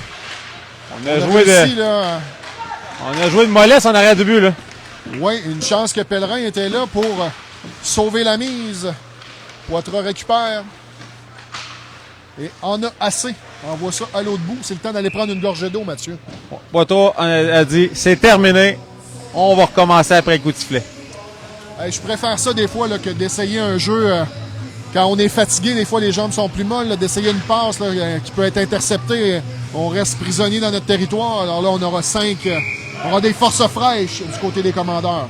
On a joué de mollesse en arrière du but. Oui, une chance que Pellerin était là pour sauver la mise. Poitras récupère. Et en a assez. Envoie ça à l'autre bout. C'est le temps d'aller prendre une gorgée d'eau, Mathieu. Poitras a dit, c'est terminé. On va recommencer après le coup de sifflet. Je préfère ça des fois là, que d'essayer un jeu quand on est fatigué. Des fois, les jambes sont plus molles. D'essayer une passe là, qui peut être interceptée. On reste prisonnier dans notre territoire. Alors là, on aura 5. On aura des forces fraîches du côté des commandeurs.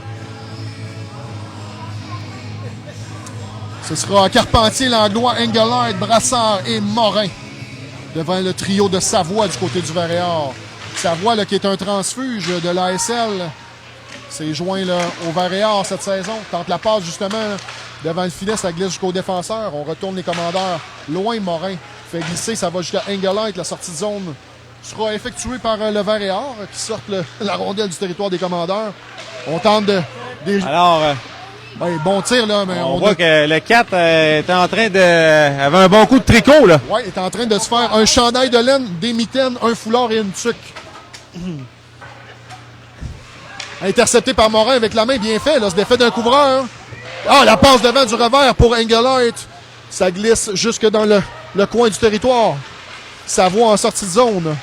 Ce sera Carpentier, Langlois, Engelhardt, Brassard et Morin devant le trio de Savoie du côté du Varéor. Savoie là, qui est un transfuge de l'ASL. C'est joint là, au Varéor cette saison. Tente la passe justement là, devant le filet, ça glisse jusqu'au défenseur. On retourne les commandeurs. Loin Morin. Fait glisser, ça va jusqu'à Engelhardt. La sortie de zone sera effectuée par le Varéor qui sort la rondelle du territoire des commandeurs. On tente Alors... Oui, bon tir, là, mais on voit que le 4 était en train avait un bon coup de tricot, là. Oui, il est en train de se faire un chandail de laine, des mitaines, un foulard et une tuque. Intercepté par Morin avec la main, bien fait, là, se défait d'un couvreur. Ah, la passe devant du revers pour Engelhardt. Ça glisse jusque dans le coin du territoire. Savoie en sortie de zone.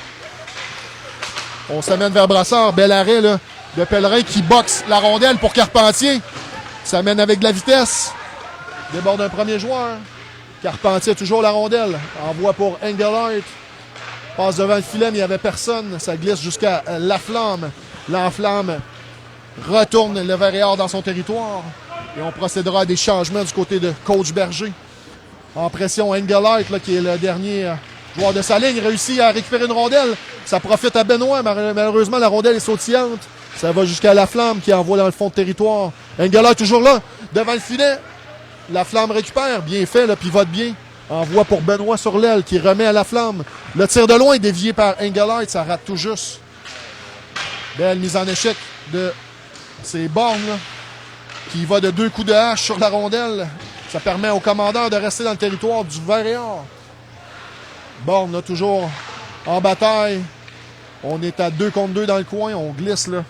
On s'amène vers Brassard. Bel arrêt, là, de Pellerin qui boxe la rondelle pour Carpentier. Ça mène avec de la vitesse. Déborde un premier joueur. Carpentier a toujours la rondelle. Envoie pour Engelhardt. Passe devant le filet, mais il n'y avait personne. Ça glisse jusqu'à Laflamme. L'enflamme retourne le Varéor dans son territoire. Et on procédera à des changements du côté de Coach Berger. En pression, Engelhardt, là, qui est le dernier joueur de sa ligne, réussit à récupérer une rondelle. Ça profite à Benoît. Malheureusement, la rondelle est sautillante. Ça va jusqu'à Laflamme qui envoie dans le fond de territoire. Engelhardt toujours là, devant le filet. Laflamme récupère. Bien fait, là, pivote bien. Envoie pour Benoît sur l'aile qui remet à Laflamme. Le tir de loin est dévié par Engelhardt. Ça rate tout juste. Belle mise en échec de ces bornes là, qui va de 2 coups de hache sur la rondelle. Ça permet au commandeur de rester dans le territoire du Varéor. Borne, là, toujours en bataille. On est à 2 contre 2 dans le coin. On glisse là,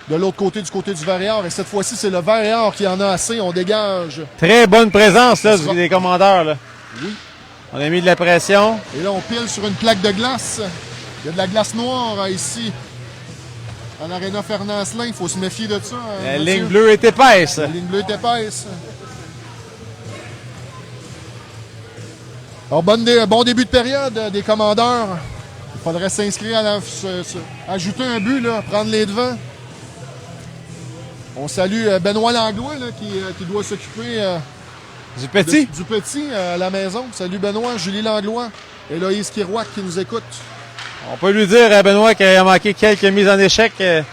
de l'autre côté, du côté du Varéor. Et cette fois-ci, c'est le Varéor qui en a assez. On dégage. Très bonne présence là, des commandeurs. Là. Oui. On a mis de la pression. Et là, on pile sur une plaque de glace. Il y a de la glace noire ici. À l'Arena Fernand-Asselin. Il faut se méfier de ça. La ligne bleue est épaisse. La ligne bleue est épaisse. Alors, bon début de période des commandeurs. Il faudrait s'inscrire ajouter un but, là, prendre les devants. On salue Benoît Langlois là, qui doit s'occuper Du petit. du petit à la maison. Salut Benoît, Julie Langlois, Héloïse Kirouac qui nous écoute. On peut lui dire à Benoît qu'il a manqué quelques mises en échec de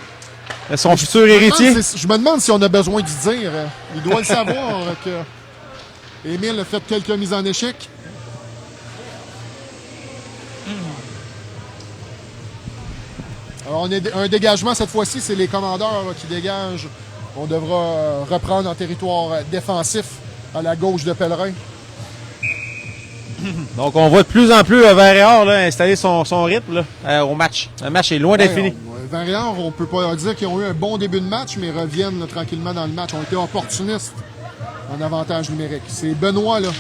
son futur héritier. Je me demande si on a besoin d'y dire. Il doit le savoir que Émile a fait quelques mises en échec. Alors, on a un dégagement cette fois-ci, c'est les commandeurs là, qui dégagent. On devra reprendre en territoire défensif à la gauche de Pellerin. Donc, on voit de plus en plus Varéor installer son rythme là, au match. Le match est loin d'être fini. Varéor, on peut pas dire qu'ils ont eu un bon début de match, mais reviennent là, tranquillement dans le match. On été opportunistes en avantage numérique. C'est Benoît, là.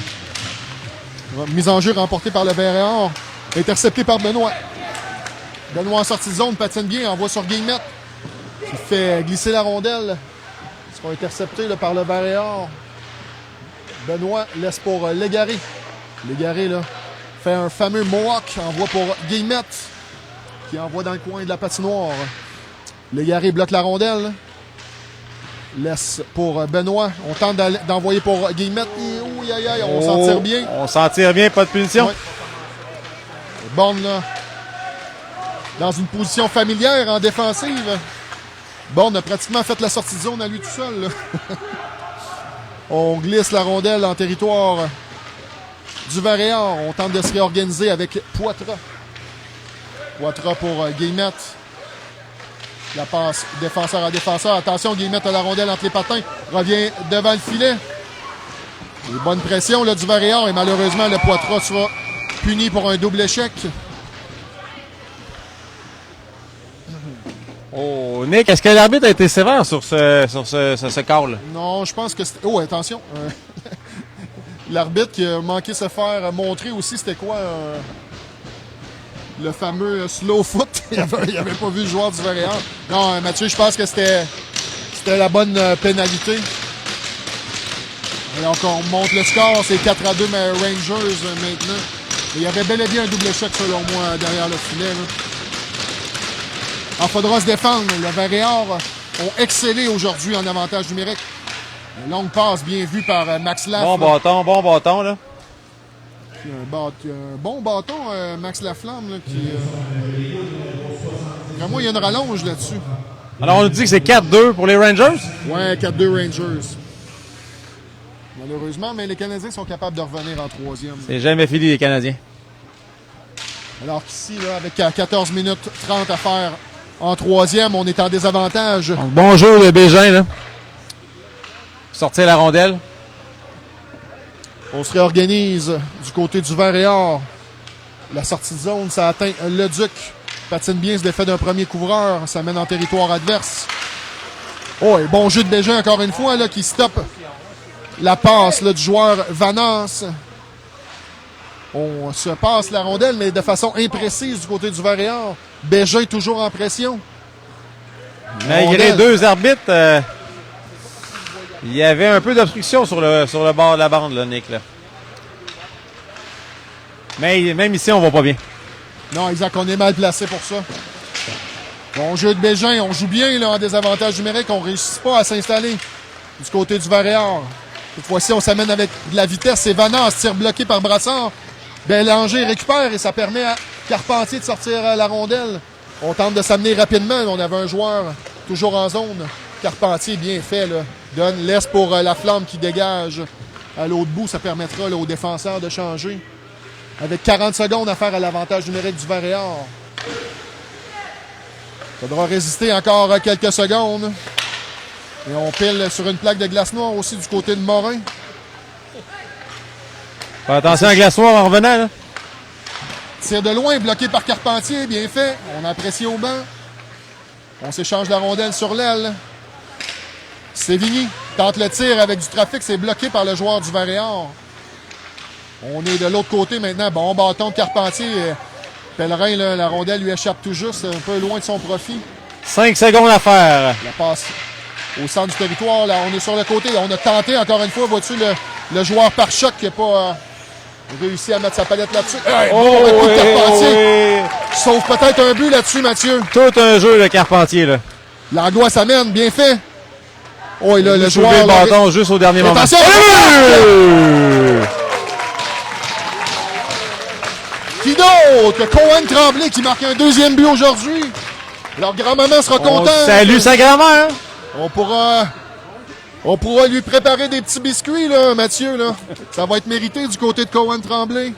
Mise en jeu remportée par le Varéor. Intercepté par Benoît. Benoît en sortie de zone, patine bien, envoie sur Guillemette, qui fait glisser la rondelle. Ils seront interceptés là, par le Varéor. Benoît laisse pour Légaré. Légaré, là, fait un fameux mohawk, envoie pour Guillemette, qui envoie dans le coin de la patinoire. Légaré bloque la rondelle. Laisse pour Benoît. On tente d'envoyer pour Guillemette. Ouh, aïe, aïe, on s'en tire bien. On s'en tire bien, pas de punition. Ouais. Borne, là, dans une position familière en défensive. Borne a pratiquement fait la sortie de zone à lui tout seul. Là. On glisse la rondelle en territoire du Varéor. On tente de se réorganiser avec Poitras. Poitras pour Guillemette. La passe défenseur à défenseur. Attention, Guillemette a la rondelle entre les patins. Revient devant le filet. Une bonne pression là, du Varéor. Et malheureusement, le Poitras sera puni pour un double échec. Oh, Nick, est-ce que l'arbitre a été sévère sur ce call? Non, je pense que c'était... Oh, attention. L'arbitre qui a manqué se faire montrer aussi, c'était quoi? Le fameux slow foot. il avait pas vu le joueur du Varéor. Non, Mathieu, je pense que c'était la bonne pénalité. Alors qu'on monte le score, c'est 4-2, mais Rangers maintenant. Il y avait bel et bien un double échec, selon moi, derrière le filet. Là. Il faudra se défendre. Le Varéor ont excellé aujourd'hui en avantage numérique. Une longue passe bien vue par Max Laff. Bon bâton, là. Un bon bâton, Max Laflamme, là, qui... Vraiment, il y a une rallonge là-dessus. Alors, on nous dit que c'est 4-2 pour les Rangers? Ouais, 4-2 Rangers. Malheureusement, mais les Canadiens sont capables de revenir en troisième. C'est jamais fini, les Canadiens. Alors qu'ici, là, avec 14 minutes 30 à faire en troisième, on est en désavantage. Donc, bon jeu de Bégin, là. Sortir la rondelle. On se réorganise du côté du Varéor. La sortie de zone, ça atteint le Duc. Patine bien, se défait d'un premier couvreur. Ça mène en territoire adverse. Oh, et bon jeu de Bégin encore une fois, là, qui stoppe la passe là, du joueur Vanasse. On se passe la rondelle, mais de façon imprécise du côté du Varéor. Bégin toujours en pression. Malgré deux arbitres, il y avait un peu d'obstruction sur le bord de la bande, là, Nick. Là. Mais même ici, on va pas bien. Non, exact, on est mal placé pour ça. Bon jeu de Bégin. On joue bien là, en désavantage numérique. On ne réussit pas à s'installer du côté du Varéor. Cette fois-ci, on s'amène avec de la vitesse. C'est Vanas, tir bloqué par Brassard. Bélanger récupère et ça permet à Carpentier de sortir la rondelle. On tente de s'amener rapidement. On avait un joueur toujours en zone. Carpentier, bien fait. Là. Laisse pour la flamme qui dégage à l'autre bout. Ça permettra là, aux défenseurs de changer. Avec 40 secondes à faire à l'avantage numérique du Varéor. Il faudra résister encore quelques secondes. Et on pile sur une plaque de glace noire aussi du côté de Morin. Fais attention à la glace noire en revenant. Là. Tir de loin, bloqué par Carpentier, bien fait. On a apprécié au banc. On s'échange la rondelle sur l'aile. Sévigny tente le tir avec du trafic, c'est bloqué par le joueur du Varéor. On est de l'autre côté maintenant. Bon bâton de Carpentier. Pellerin, là, la rondelle lui échappe tout juste, un peu loin de son profit. 5 secondes à faire. La passe au centre du territoire. Là, on est sur le côté. On a tenté encore une fois, vois-tu, le joueur par choc qui n'a pas réussi à mettre sa palette là-dessus. Hey, bon coup de Carpentier. Sauf peut-être un but là-dessus, Mathieu. Tout un jeu de Carpentier. Là. L'angoisse amène, bien fait. Oh, et là, le joueur. joueur. Le bâton juste au dernier moment. Attention! Qui d'autre? Cohen Tremblay qui marque un deuxième but aujourd'hui. Leur grand-maman sera contente. Salut sa grand-mère. On pourra lui préparer des petits biscuits, là, Mathieu. Là. Ça va être mérité du côté de Cohen Tremblay.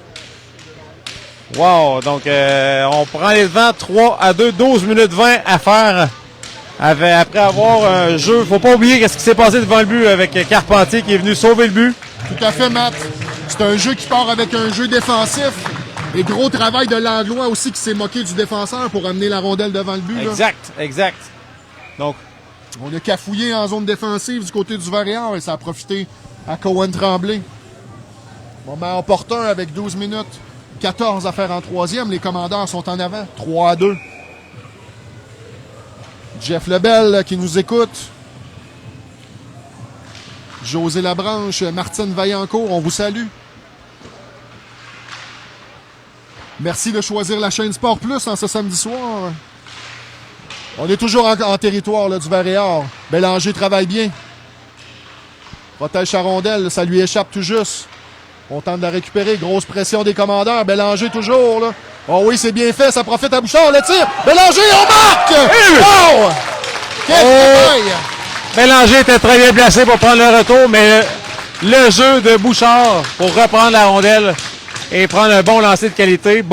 Wow, donc on prend les devants 3-2, 12 minutes 20 à faire. Après avoir un jeu, faut pas oublier ce qui s'est passé devant le but avec Carpentier qui est venu sauver le but. Tout à fait, Matt. C'est un jeu qui part avec un jeu défensif. Et gros travail de Langlois aussi qui s'est moqué du défenseur pour amener la rondelle devant le but. Exact, là. Exact. Donc, on a cafouillé en zone défensive du côté du Varéor et ça a profité à Cohen Tremblay. Moment opportun avec 12 minutes 14 à faire en troisième. Les commandeurs sont en avant. 3-2. Jeff Lebel qui nous écoute. José Labranche, Martine Vaillancourt, on vous salue. Merci de choisir la chaîne Sport Plus en ce samedi soir. On est toujours en territoire là, du Varéor. Bélanger travaille bien. Protège sa rondelle, ça lui échappe tout juste. On tente de la récupérer. Grosse pression des commandeurs. Bélanger toujours. Là. Oh oui, c'est bien fait. Ça profite à Bouchard. Le tir. Bélanger, on marque! Oh! Quel travail! Bélanger était très bien placé pour prendre le retour, mais le jeu de Bouchard pour reprendre la rondelle et prendre un bon lancer de qualité,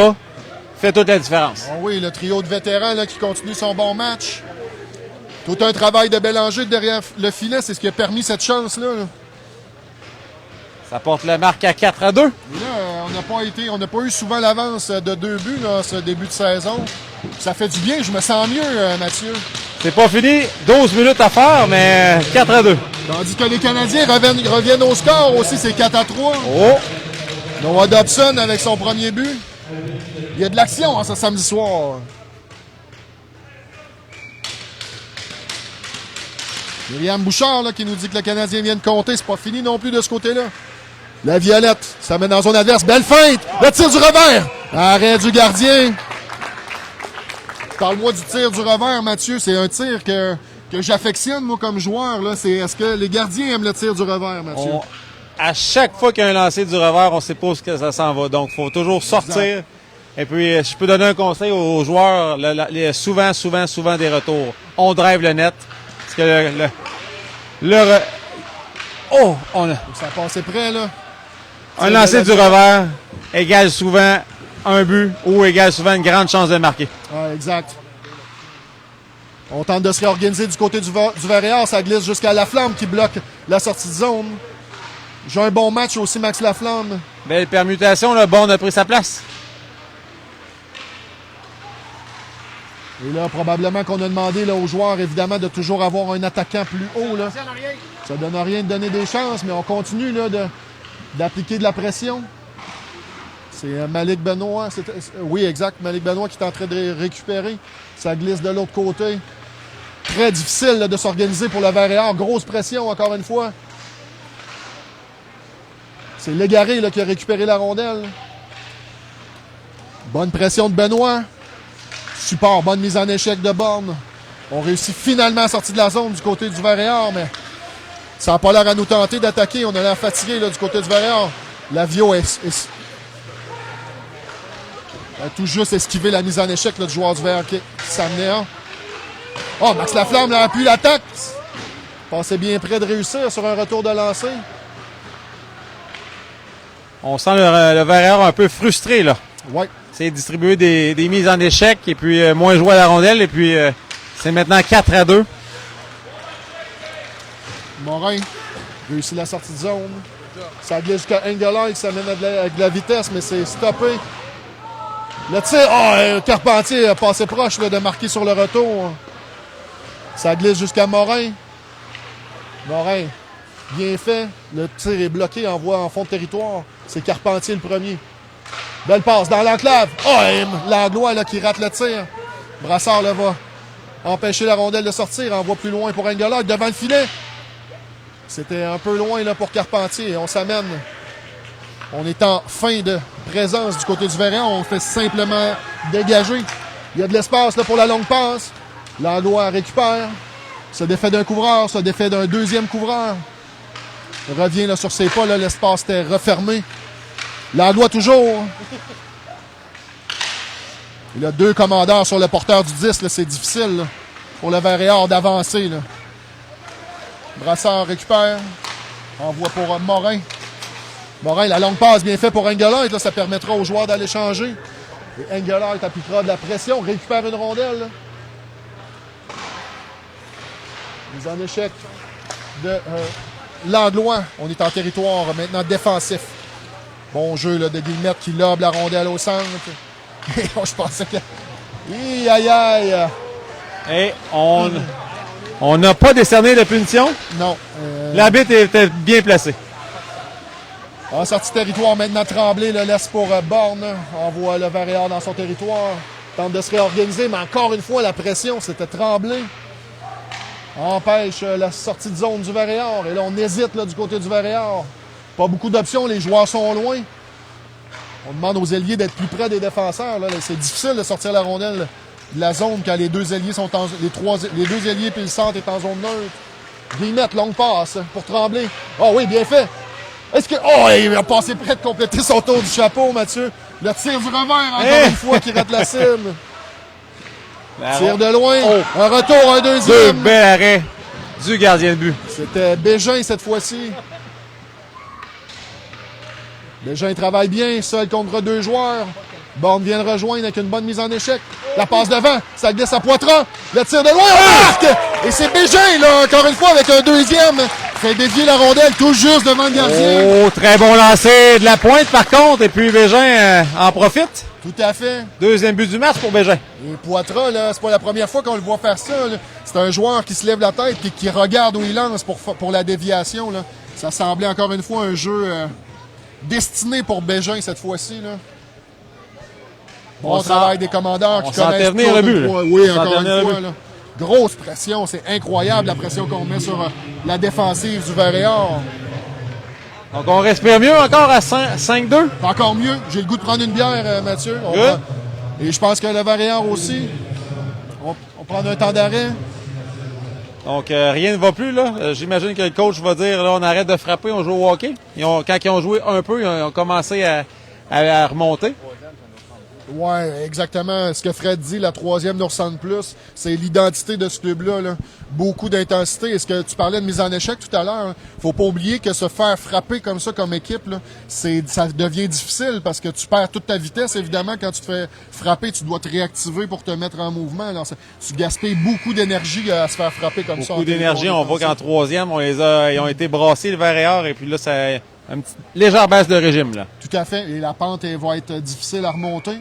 fait toute la différence. Oh oui, le trio de vétérans là, qui continue son bon match. Tout un travail de Bélanger derrière le filet, c'est ce qui a permis cette chance-là. Là. Ça porte la marque à 4-2. Et là, on n'a pas eu souvent l'avance de 2 buts là, ce début de saison. Ça fait du bien, je me sens mieux, Mathieu. C'est pas fini, 12 minutes à faire, mais 4-2. Tandis que les Canadiens reviennent au score aussi, c'est 4-3. Oh! Noah Dobson avec son premier but. Il y a de l'action ce samedi soir. Myriam Bouchard là, qui nous dit que le Canadien vient de compter. C'est pas fini non plus de ce côté-là. La Violette, ça mène dans zone adverse. Belle feinte! Le tir du revers! Arrêt du gardien. Parle-moi du tir du revers, Mathieu. C'est un tir que j'affectionne, moi, comme joueur. Là. Est-ce que les gardiens aiment le tir du revers, Mathieu? À chaque fois qu'il y a un lancer du revers, on ne sait pas où ça s'en va. Donc, il faut toujours sortir. Exact. Et puis, si je peux donner un conseil aux joueurs, souvent des retours. On drive le net. Parce que Ça passait près, là. Un lancer du revers égale souvent un but ou égale souvent une grande chance de marquer. Ouais, exact. On tente de se réorganiser du côté du Varéor. Ça glisse jusqu'à Laflamme qui bloque la sortie de zone. J'ai un bon match aussi, Max Laflamme. Belle permutation, le bon a pris sa place. Et là, probablement qu'on a demandé là, aux joueurs, évidemment, de toujours avoir un attaquant plus haut. Là. Ça ne donne rien de donner des chances, mais on continue là, d'appliquer de la pression. C'est Malik Benoît. Oui, exact. Malik Benoît qui est en train de récupérer. Ça glisse de l'autre côté. Très difficile là, de s'organiser pour le Varéor. Grosse pression, encore une fois. C'est Légaré là, qui a récupéré la rondelle. Bonne pression de Benoît. Support, bonne mise en échec de Borne. On réussit finalement à sortir de la zone du côté du Vert-et-Or, mais ça n'a pas l'air à nous tenter d'attaquer. On a l'air fatigué là, du côté du Vert-et-Or. Lavio a tout juste esquivé la mise en échec là, du joueur du Vert qui s'amenait en. Oh, Max Laflamme a appuyé l'attaque. Passait bien près de réussir sur un retour de lancer. On sent le Vert-et-Or un peu frustré, là. Ouais. C'est distribuer des mises en échec et puis moins jouer à la rondelle. Et puis c'est maintenant 4-2. Morin réussit la sortie de zone. Ça glisse jusqu'à Engelhardt qui s'amène avec de la vitesse, mais c'est stoppé. Le tir, Carpentier a passé proche là, de marquer sur le retour. Ça glisse jusqu'à Morin. Morin, bien fait. Le tir est bloqué, envoie en fond de territoire. C'est Carpentier le premier. Belle passe dans l'enclave. Langlois là, qui rate le tir. Brassard là, va empêcher la rondelle de sortir. Envoie plus loin pour Engelhardt devant le filet. C'était un peu loin là, pour Carpentier. On s'amène. On est en fin de présence du côté du Vert-et-Or. On fait simplement dégager. Il y a de l'espace là, pour la longue passe. Langlois récupère. Se défait d'un couvreur. Se défait d'un deuxième couvreur. Revient là, sur ses pas. Là, l'espace était refermé. Langlois toujours. Il y a deux commandeurs sur le porteur du 10. Là, c'est difficile là, pour le Vert-et-Or d'avancer. Là. Brassard récupère. Envoie pour Morin. Morin, la longue passe bien fait pour Engelhardt. Là, ça permettra aux joueurs d'aller changer. Et Engelhardt appliquera de la pression. Récupère une rondelle. Là. Mise en échec de Langlois. On est en territoire maintenant défensif. Bon jeu là, de Guillemette qui lobe la rondelle au centre. Je pensais que... Aïe. Et on n'a pas décerné de punition. Non. L'arbitre était bien placé. En sortie de territoire, maintenant Tremblay le laisse pour Borne. Envoie le Vert-et-Or dans son territoire. Tente de se réorganiser, mais encore une fois, la pression, c'était Tremblay. Empêche la sortie de zone du Vert-et-Or. Et là, on hésite là, du côté du Vert-et-Or. Pas beaucoup d'options, les joueurs sont loin. On demande aux ailiers d'être plus près des défenseurs. Là. C'est difficile de sortir la rondelle de la zone quand les deux ailiers sont en... Les deux ailiers puis le centre est en zone neutre. Guillemette, longue passe pour Tremblay. Oh oui, bien fait. Est-ce que... il a passé près de compléter son tour du chapeau, Mathieu. Le tir du revers, encore une fois, qui rate la cible. Tir de loin. Un retour, un deuxième. Deux bel arrêts du gardien de but. C'était Bégin cette fois-ci. Bégin travaille bien, seul contre deux joueurs. Borne vient le rejoindre avec une bonne mise en échec. La passe devant, ça glisse à Poitras. Le tir de loin, on marque! Et c'est Bégin, là, encore une fois, avec un deuxième. Fait dévier la rondelle tout juste devant le gardien. Oh, très bon lancer de la pointe, par contre. Et puis Bégin en profite. Tout à fait. Deuxième but du match pour Bégin. Et Poitras, là, c'est pas la première fois qu'on le voit faire ça. Là. C'est un joueur qui se lève la tête et qui regarde où il lance pour la déviation. Là. Ça semblait encore une fois un jeu destiné pour Bégin cette fois-ci. Là. Bon travail des commandeurs qui connaissent tenir le but. Oui, encore une fois. Là. Grosse pression, c'est incroyable la pression qu'on met sur la défensive du Vert-et-Or. Donc on respire mieux encore à 5-2. Encore mieux. J'ai le goût de prendre une bière, Mathieu. Et je pense que le Vert-et-Or aussi. On prend un temps d'arrêt. Donc rien ne va plus là. J'imagine que le coach va dire là on arrête de frapper, on joue au hockey. Quand ils ont joué un peu, ils ont commencé à remonter. Oui, exactement. Ce que Fred dit, la troisième nous ressemble plus. C'est l'identité de ce club-là. Là. Beaucoup d'intensité. Est-ce que tu parlais de mise en échec tout à l'heure? Faut pas oublier que se faire frapper comme ça, comme équipe, là, ça devient difficile parce que tu perds toute ta vitesse. Évidemment, quand tu te fais frapper, tu dois te réactiver pour te mettre en mouvement. Alors, tu gaspilles beaucoup d'énergie à se faire frapper comme ça. Beaucoup d'énergie. On voit qu'en troisième, ils ont été brassés le Vert-et-Or et puis là, ça une petite légère baisse de régime. Là. Tout à fait. Et la pente va être difficile à remonter.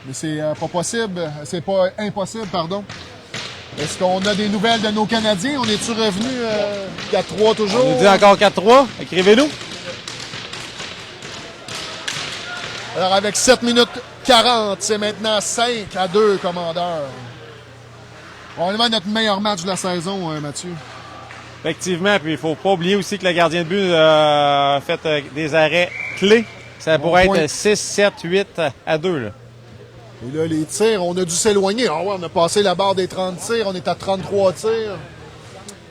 Mais c'est pas possible. C'est pas impossible, pardon. Est-ce qu'on a des nouvelles de nos Canadiens? On est-tu revenu 4-3 toujours? On nous dit encore 4-3. Écrivez-nous. Alors, avec 7 minutes 40, c'est maintenant 5-2, commandeur. Probablement notre meilleur match de la saison, Mathieu. Effectivement, puis il faut pas oublier aussi que le gardien de but a fait des arrêts clés. Ça pourrait être 6, 7, 8 à 2. Là. Et là, les tirs, on a dû s'éloigner. Ah ouais, on a passé la barre des 30 tirs. On est à 33 tirs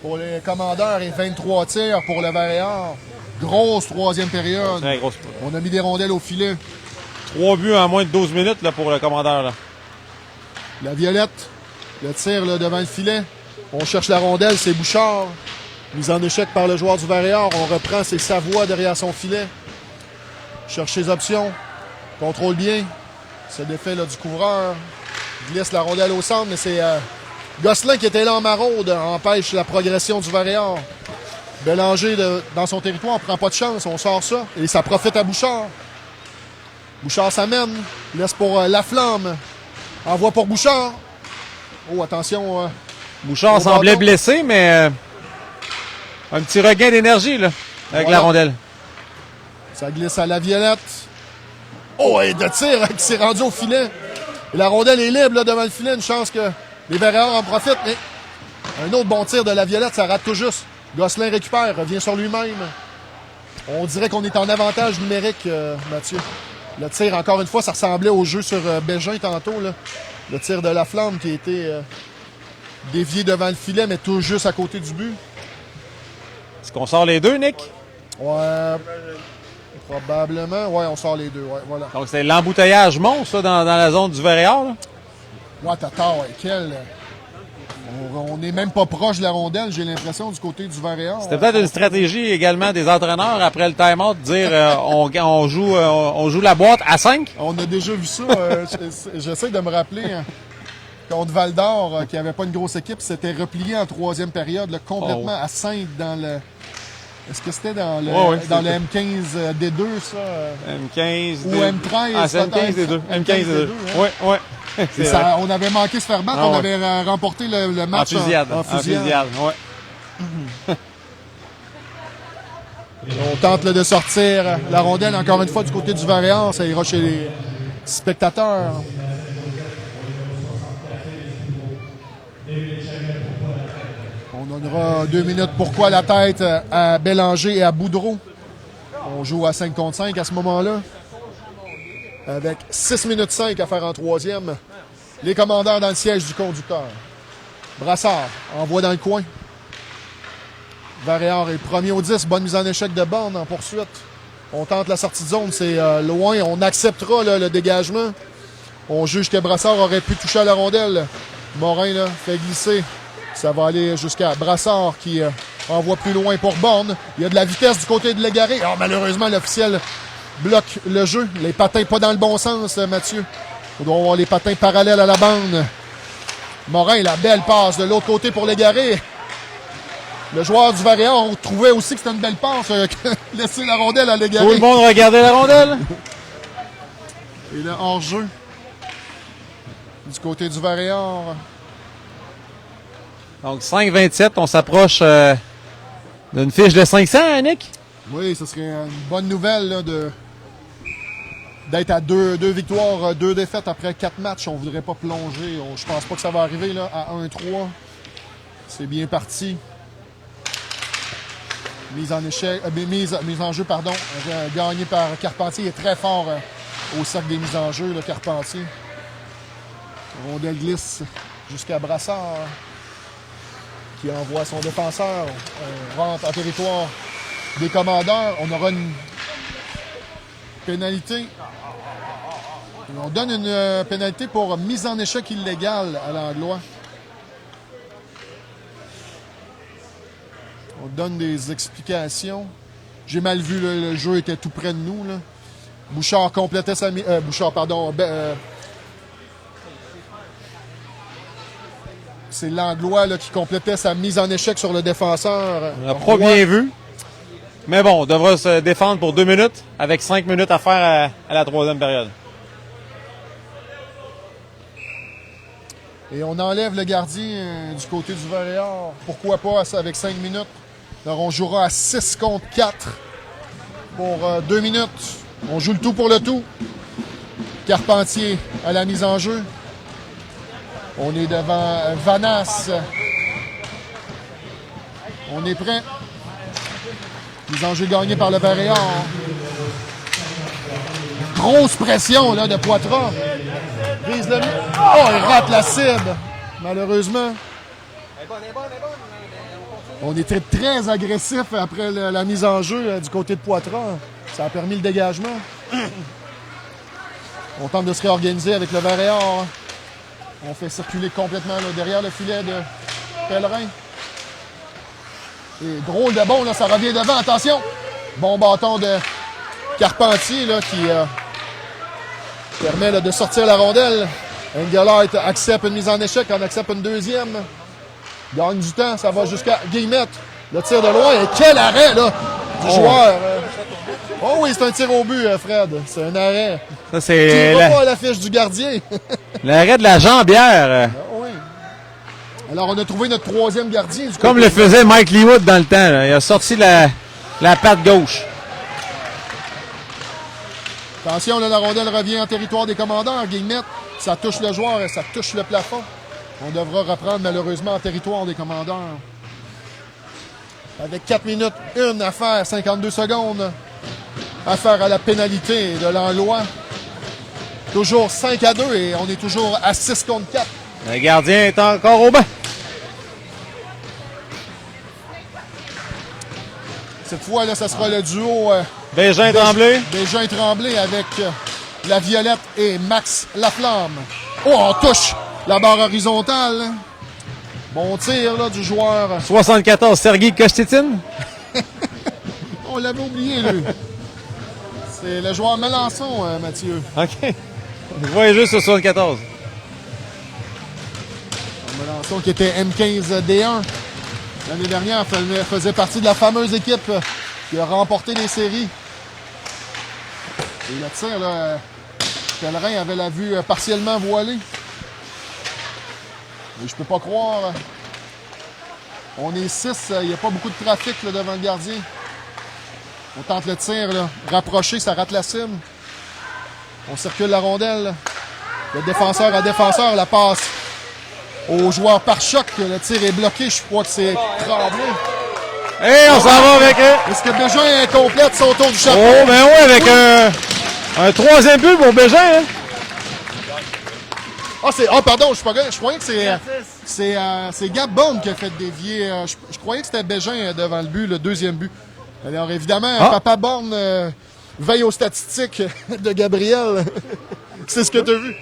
pour les commandeurs et 23 tirs pour le Varéor. Grosse troisième période. Très grosse. On a mis des rondelles au filet. 3 buts en moins de 12 minutes là, pour le commandeur. Là. La Violette, le tir là, devant le filet. On cherche la rondelle, c'est Bouchard. Mise en échec par le joueur du Varéor. On reprend, c'est Savoie derrière son filet. Cherche ses options. Contrôle bien. Se défait là, du couvreur. Glisse la rondelle au centre, mais c'est Gosselin qui était là en maraude. Empêche la progression du Varéor. Bélanger dans son territoire, on prend pas de chance. On sort ça. Et ça profite à Bouchard. Bouchard s'amène. Laisse pour Laflamme. Envoie pour Bouchard. Oh, attention. Bouchard semblait blessé, mais un petit regain d'énergie là, avec Voilà. la rondelle. Ça glisse à la Violette. Oh, et de tir qui s'est rendu au filet. Et la rondelle est libre là, devant le filet. Une chance que les Varéor en profitent. Mais un autre bon tir de la Violette, ça rate tout juste. Gosselin récupère, revient sur lui-même. On dirait qu'on est en avantage numérique, Mathieu. Le tir, encore une fois, ça ressemblait au jeu sur Bégin tantôt. Là. Le tir de Laflamme qui a été dévié devant le filet, mais tout juste à côté du but. Est-ce qu'on sort les deux, Nick? Ouais, probablement. Ouais, on sort les deux. Ouais, voilà. Donc c'est l'embouteillage monstre ça, dans la zone du Varéor. Là. Ouais, Tatar, ouais, quel... On n'est même pas proche de la rondelle, j'ai l'impression, du côté du Varéor. C'était peut-être une stratégie également des entraîneurs après le time-out de dire on joue la boîte à 5. On a déjà vu ça. J'essaie de me rappeler contre Val d'Or, qui n'avait pas une grosse équipe, s'était replié en troisième période là, complètement à 5 dans le... Est-ce que c'était dans le, dans le M15 D2, ça? M15 Ou M13, ah, c'est M15 D2. M15 D2. Oui, oui. Et ça, on avait manqué de se faire battre, on avait remporté le match en fusillade. en fusillade. Ouais. On tente là, de sortir la rondelle, encore une fois, du côté du Varéor. Ça ira chez les spectateurs. On donnera 2 minutes pourquoi la tête à Bélanger et à Boudreau. On joue à 5 contre 5 à ce moment-là. Avec 6 minutes 5 à faire en troisième. Les commandeurs dans le siège du conducteur. Brassard envoie dans le coin. Varéor est premier au 10. Bonne mise en échec de Borne en poursuite. On tente la sortie de zone. C'est loin. On acceptera là, le dégagement. On juge que Brassard aurait pu toucher à la rondelle. Morin là, fait glisser. Ça va aller jusqu'à Brassard qui envoie plus loin pour Borne. Il y a de la vitesse du côté de Légaré. Oh, malheureusement, l'officiel bloque le jeu. Les patins pas dans le bon sens, Mathieu. On doit avoir les patins parallèles à la bande. Morin, la belle passe de l'autre côté pour Légaré. Le joueur du Varéor trouvait aussi que c'était une belle passe. Laisser la rondelle à Légaré. Tout le monde regardait la rondelle. Et le hors-jeu du côté du Varéor. Donc 5-27, on s'approche d'une fiche de 500, hein, Nick? Oui, ce serait une bonne nouvelle là, d'être à deux victoires, 2 défaites après 4 matchs. On ne voudrait pas plonger. Je pense pas que ça va arriver là, à 1-3. C'est bien parti. Mise en échec, mise en jeu, pardon, gagné par Carpentier. Il est très fort au cercle des mises en jeu, le Carpentier. Rondelle glisse jusqu'à Brassard, qui envoie son défenseur. On rentre en territoire des commandeurs. On aura une pénalité. On donne une pénalité pour mise en échec illégale à l'Anglois. On donne des explications. J'ai mal vu, le jeu était tout près de nous. Là. Bouchard complétait sa mise... c'est l'Anglois là, qui complétait sa mise en échec sur le défenseur. On n'a pas bien vu. Mais bon, on devra se défendre pour 2 minutes, avec 5 minutes à faire à la troisième période. Et on enlève le gardien du côté du Varéor. Pourquoi pas avec 5 minutes? Alors on jouera à 6 contre 4 pour 2 minutes. On joue le tout pour le tout. Carpentier à la mise en jeu. On est devant Vanas. On est prêt. Mise en jeu gagnée par le Varéor. Grosse pression là, de Poitras. Vise le... Oh, il rate la cible, malheureusement. On était très agressif après la mise en jeu du côté de Poitras. Ça a permis le dégagement. On tente de se réorganiser avec le vert et or. On fait circuler complètement là, derrière le filet de Pellerin. Et drôle de bon, là, ça revient devant. Attention! Bon bâton de Carpentier là, qui permet là, de sortir la rondelle. Engelhardt accepte une mise en échec, on accepte une deuxième. Gagne du temps, ça va jusqu'à Guillemette. Le tir de loin, et quel arrêt là, du joueur. Oh oui, c'est un tir au but, Fred. C'est un arrêt. Ça, c'est Tu vas pas à l'affiche du gardien. l'arrêt de la jambière. Ah oui. Alors, on a trouvé notre troisième gardien. Comme le faisait Mike Leawood dans le temps. Là. Il a sorti la patte gauche. Attention, là, la rondelle revient en territoire des commandeurs. Guillemette, ça touche le joueur et ça touche le plafond. On devra reprendre malheureusement en territoire des commandeurs. Avec 4 minutes, 1 à faire, 52 secondes. Affaire à la pénalité de l'Anglois. Toujours 5-2 et on est toujours à 6 contre 4. Le gardien est encore au banc. Cette fois, là, ça sera le duo Bégin-Tremblay. Bégin-Tremblay avec la Violette et Max Laflamme. Oh, on touche la barre horizontale. Bon tir là, du joueur. 74, Sergei Kostitine. On l'avait oublié, lui. C'est le joueur Melançon, Mathieu. OK. Je vois juste sur 74. Melançon qui était M15D1. L'année dernière, faisait partie de la fameuse équipe qui a remporté les séries. Et le tir, là, Pellerin avait la vue partiellement voilée. Mais je peux pas croire. On est 6, il n'y a pas beaucoup de trafic là, devant le gardien. On tente le tir, là. Rapproché, ça rate la cible. On circule la rondelle. Le défenseur à défenseur, la passe au joueur par choc. Le tir est bloqué, je crois que c'est Tremblay. Et on s'en va avec... Est-ce que Bégin complète son tour du chapeau? Oh, ben oui, avec un troisième but pour Bégin. Hein? Ah, pardon, je croyais que c'est Gab Bond qui a fait dévier. Je croyais que c'était Bégin devant le but, le deuxième but. Alors évidemment, Papa Borne veille aux statistiques de Gabriel. C'est ce que tu as vu.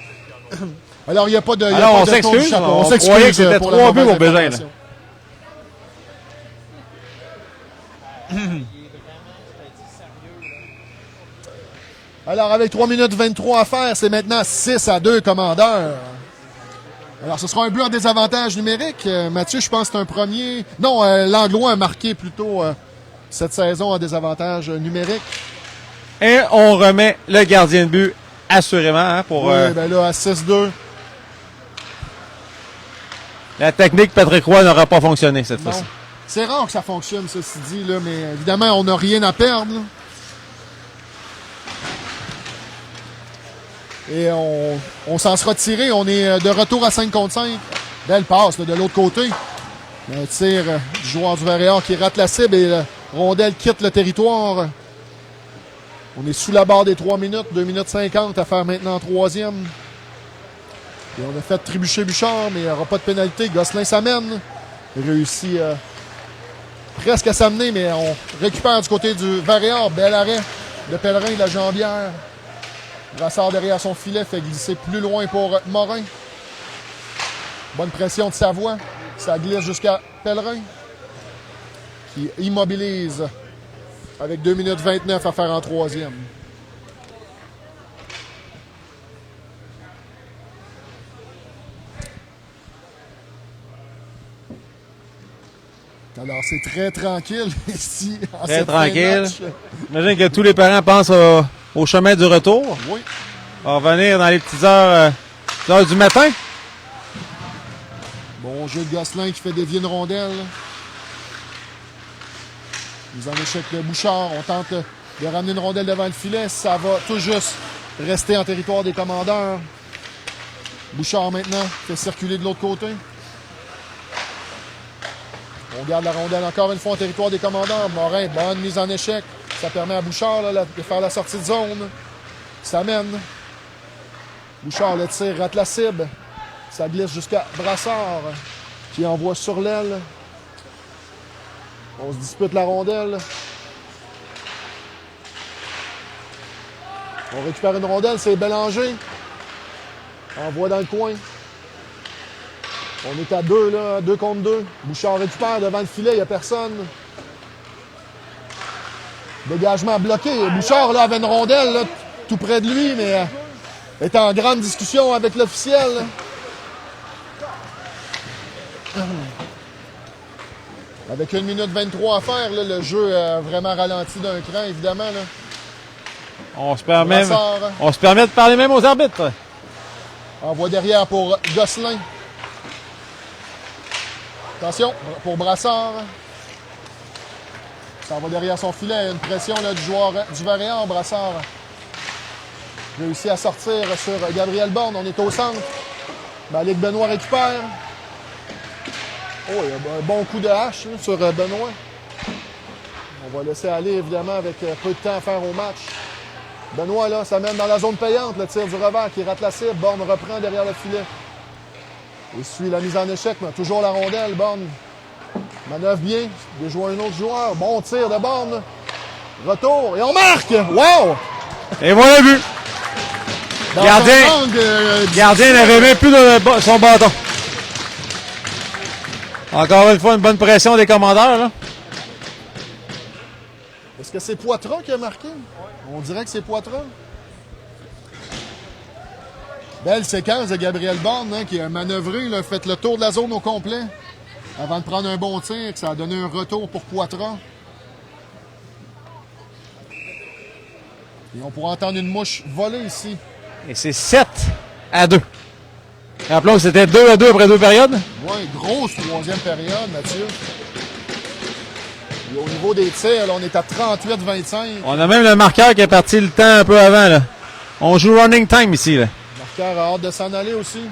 Alors il n'y a pas de. Alors on s'excuse. On croyait que c'était 3 buts pour Bégin. Là. Alors avec 3 minutes 23 à faire, c'est maintenant 6-2 commandeurs. Alors ce sera un but en désavantage numérique. Mathieu, je pense que c'est un premier. Non, l'Anglois a marqué plutôt cette saison en désavantage numérique. Et on remet le gardien de but assurément hein, pour oui, ben là, à 6-2. La technique Patrick Roy n'aura pas fonctionné cette fois-ci. C'est rare que ça fonctionne, ceci dit, là, mais évidemment, on n'a rien à perdre. Là. Et on s'en sera tiré. On est de retour à 5 contre 5. Belle passe là, de l'autre côté. Un tir du joueur du Varéor qui rate la cible et la rondelle quitte le territoire. On est sous la barre des 3 minutes. 2 minutes 50 à faire maintenant en troisième. Et on a fait trébucher Bouchard, mais il n'y aura pas de pénalité. Gosselin s'amène. Il réussit presque à s'amener, mais on récupère du côté du Varéor. Bel arrêt de Pellerin de la jambière. Brassard derrière son filet fait glisser plus loin pour Morin. Bonne pression de Savoie. Ça glisse jusqu'à Pellerin qui immobilise avec 2 minutes 29 à faire en troisième. Alors, c'est très tranquille ici. Très tranquille. J'imagine que tous les parents pensent au chemin du retour. Oui. On va revenir dans les petites heures du matin. Bon jeu de Gosselin qui fait dévier une rondelle. Mise en échec de Bouchard. On tente de ramener une rondelle devant le filet. Ça va tout juste rester en territoire des commandeurs. Bouchard maintenant fait circuler de l'autre côté. On garde la rondelle encore une fois en territoire des commandeurs. Morin, bonne mise en échec. Ça permet à Bouchard là, de faire la sortie de zone. Ça mène. Bouchard le tire, rate la cible. Ça glisse jusqu'à Brassard, qui envoie sur l'aile. On se dispute la rondelle. On récupère une rondelle, c'est Bélanger. Envoie dans le coin. On est à 2, là, 2 contre 2. Bouchard récupère devant le filet, il n'y a personne. Dégagement bloqué. Bouchard là, avait une rondelle là, tout près de lui, mais est en grande discussion avec l'officiel. Avec 1 minute 23 à faire, là, le jeu a vraiment ralenti d'un cran, évidemment. Là. On se permet Brassard, de parler même aux arbitres. envoie derrière pour Gosselin. Attention, pour Brassard. Ça va derrière son filet. Une pression là, du joueur du Variant, Brassard. Réussit à sortir sur Gabriel Borne. On est au centre. Malik Benoît récupère. Oh, il y a un bon coup de hache là, sur Benoît. On va laisser aller, évidemment, avec peu de temps à faire au match. Benoît, là, ça mène dans la zone payante. Le tir du revers qui rate la cible. Borne reprend derrière le filet. Il suit la mise en échec, mais toujours la rondelle. Borne manœuvre bien. Déjoue un autre joueur. Bon tir de Borne. Retour. Et on marque! Wow! Et voilà le but. Dans Gardien. son angle, Gardien n'avait même plus son bâton. Encore une fois, une bonne pression des commandeurs. Là. Est-ce que c'est Poitras qui a marqué? On dirait que c'est Poitras. Belle séquence de Gabriel Borne hein, qui a manœuvré, là, fait le tour de la zone au complet avant de prendre un bon tir, que ça a donné un retour pour Poitras. Et on pourra entendre une mouche voler ici. Et c'est 7-2. Rappelons que c'était 2-2 après 2 périodes. Oui, grosse troisième période, Mathieu. Et au niveau des tirs, là, on est à 38-25. On a même le marqueur qui est parti le temps un peu avant. Là. On joue running time ici. Là. Le marqueur a hâte de s'en aller aussi.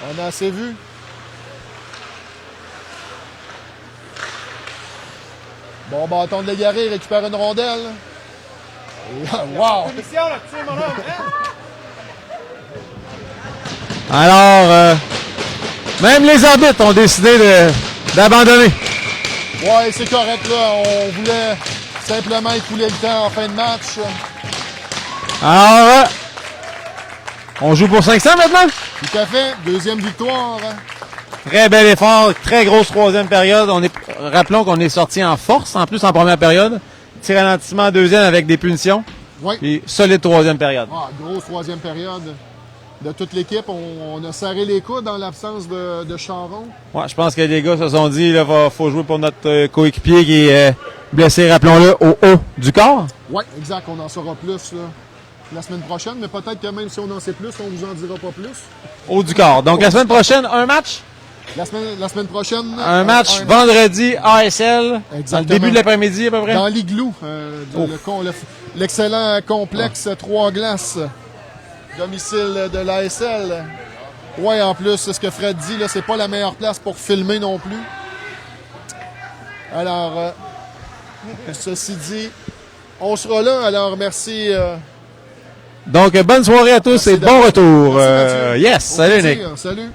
On a assez vu. Bon bâton de l'égaré, il récupère une rondelle. Et, wow! Alors, même les arbitres ont décidé d'abandonner. Ouais, c'est correct là. On voulait simplement écouler le temps en fin de match. Alors, on joue pour 500 maintenant? Tout à fait. Deuxième victoire. Très bel effort, très grosse troisième période. Rappelons qu'on est sorti en force, en plus en première période. Petit ralentissement en deuxième avec des punitions. Oui. Puis solide troisième période. Ah, grosse troisième période de toute l'équipe. On a serré les coudes dans l'absence de Charon. Ouais, je pense que les gars se sont dit, il faut jouer pour notre coéquipier qui est blessé, rappelons-le, au haut du corps. Oui, exact. On en saura plus là, la semaine prochaine. Mais peut-être que même si on en sait plus, on vous en dira pas plus. Haut du corps. Donc la semaine prochaine, un match? La semaine prochaine. Un match vendredi ASL. Dans le Exactement. début de l'après-midi à peu près. Dans l'Igloo. L'excellent complexe 3 glaces. Domicile de l'ASL. Ouais, en plus, c'est ce que Fred dit, là, c'est pas la meilleure place pour filmer non plus. Alors, ceci dit, on sera là. Alors, merci. Donc bonne soirée à tous Merci et bon retour. Merci, Mathieu. Yes, Au salut plaisir. Nick. Salut.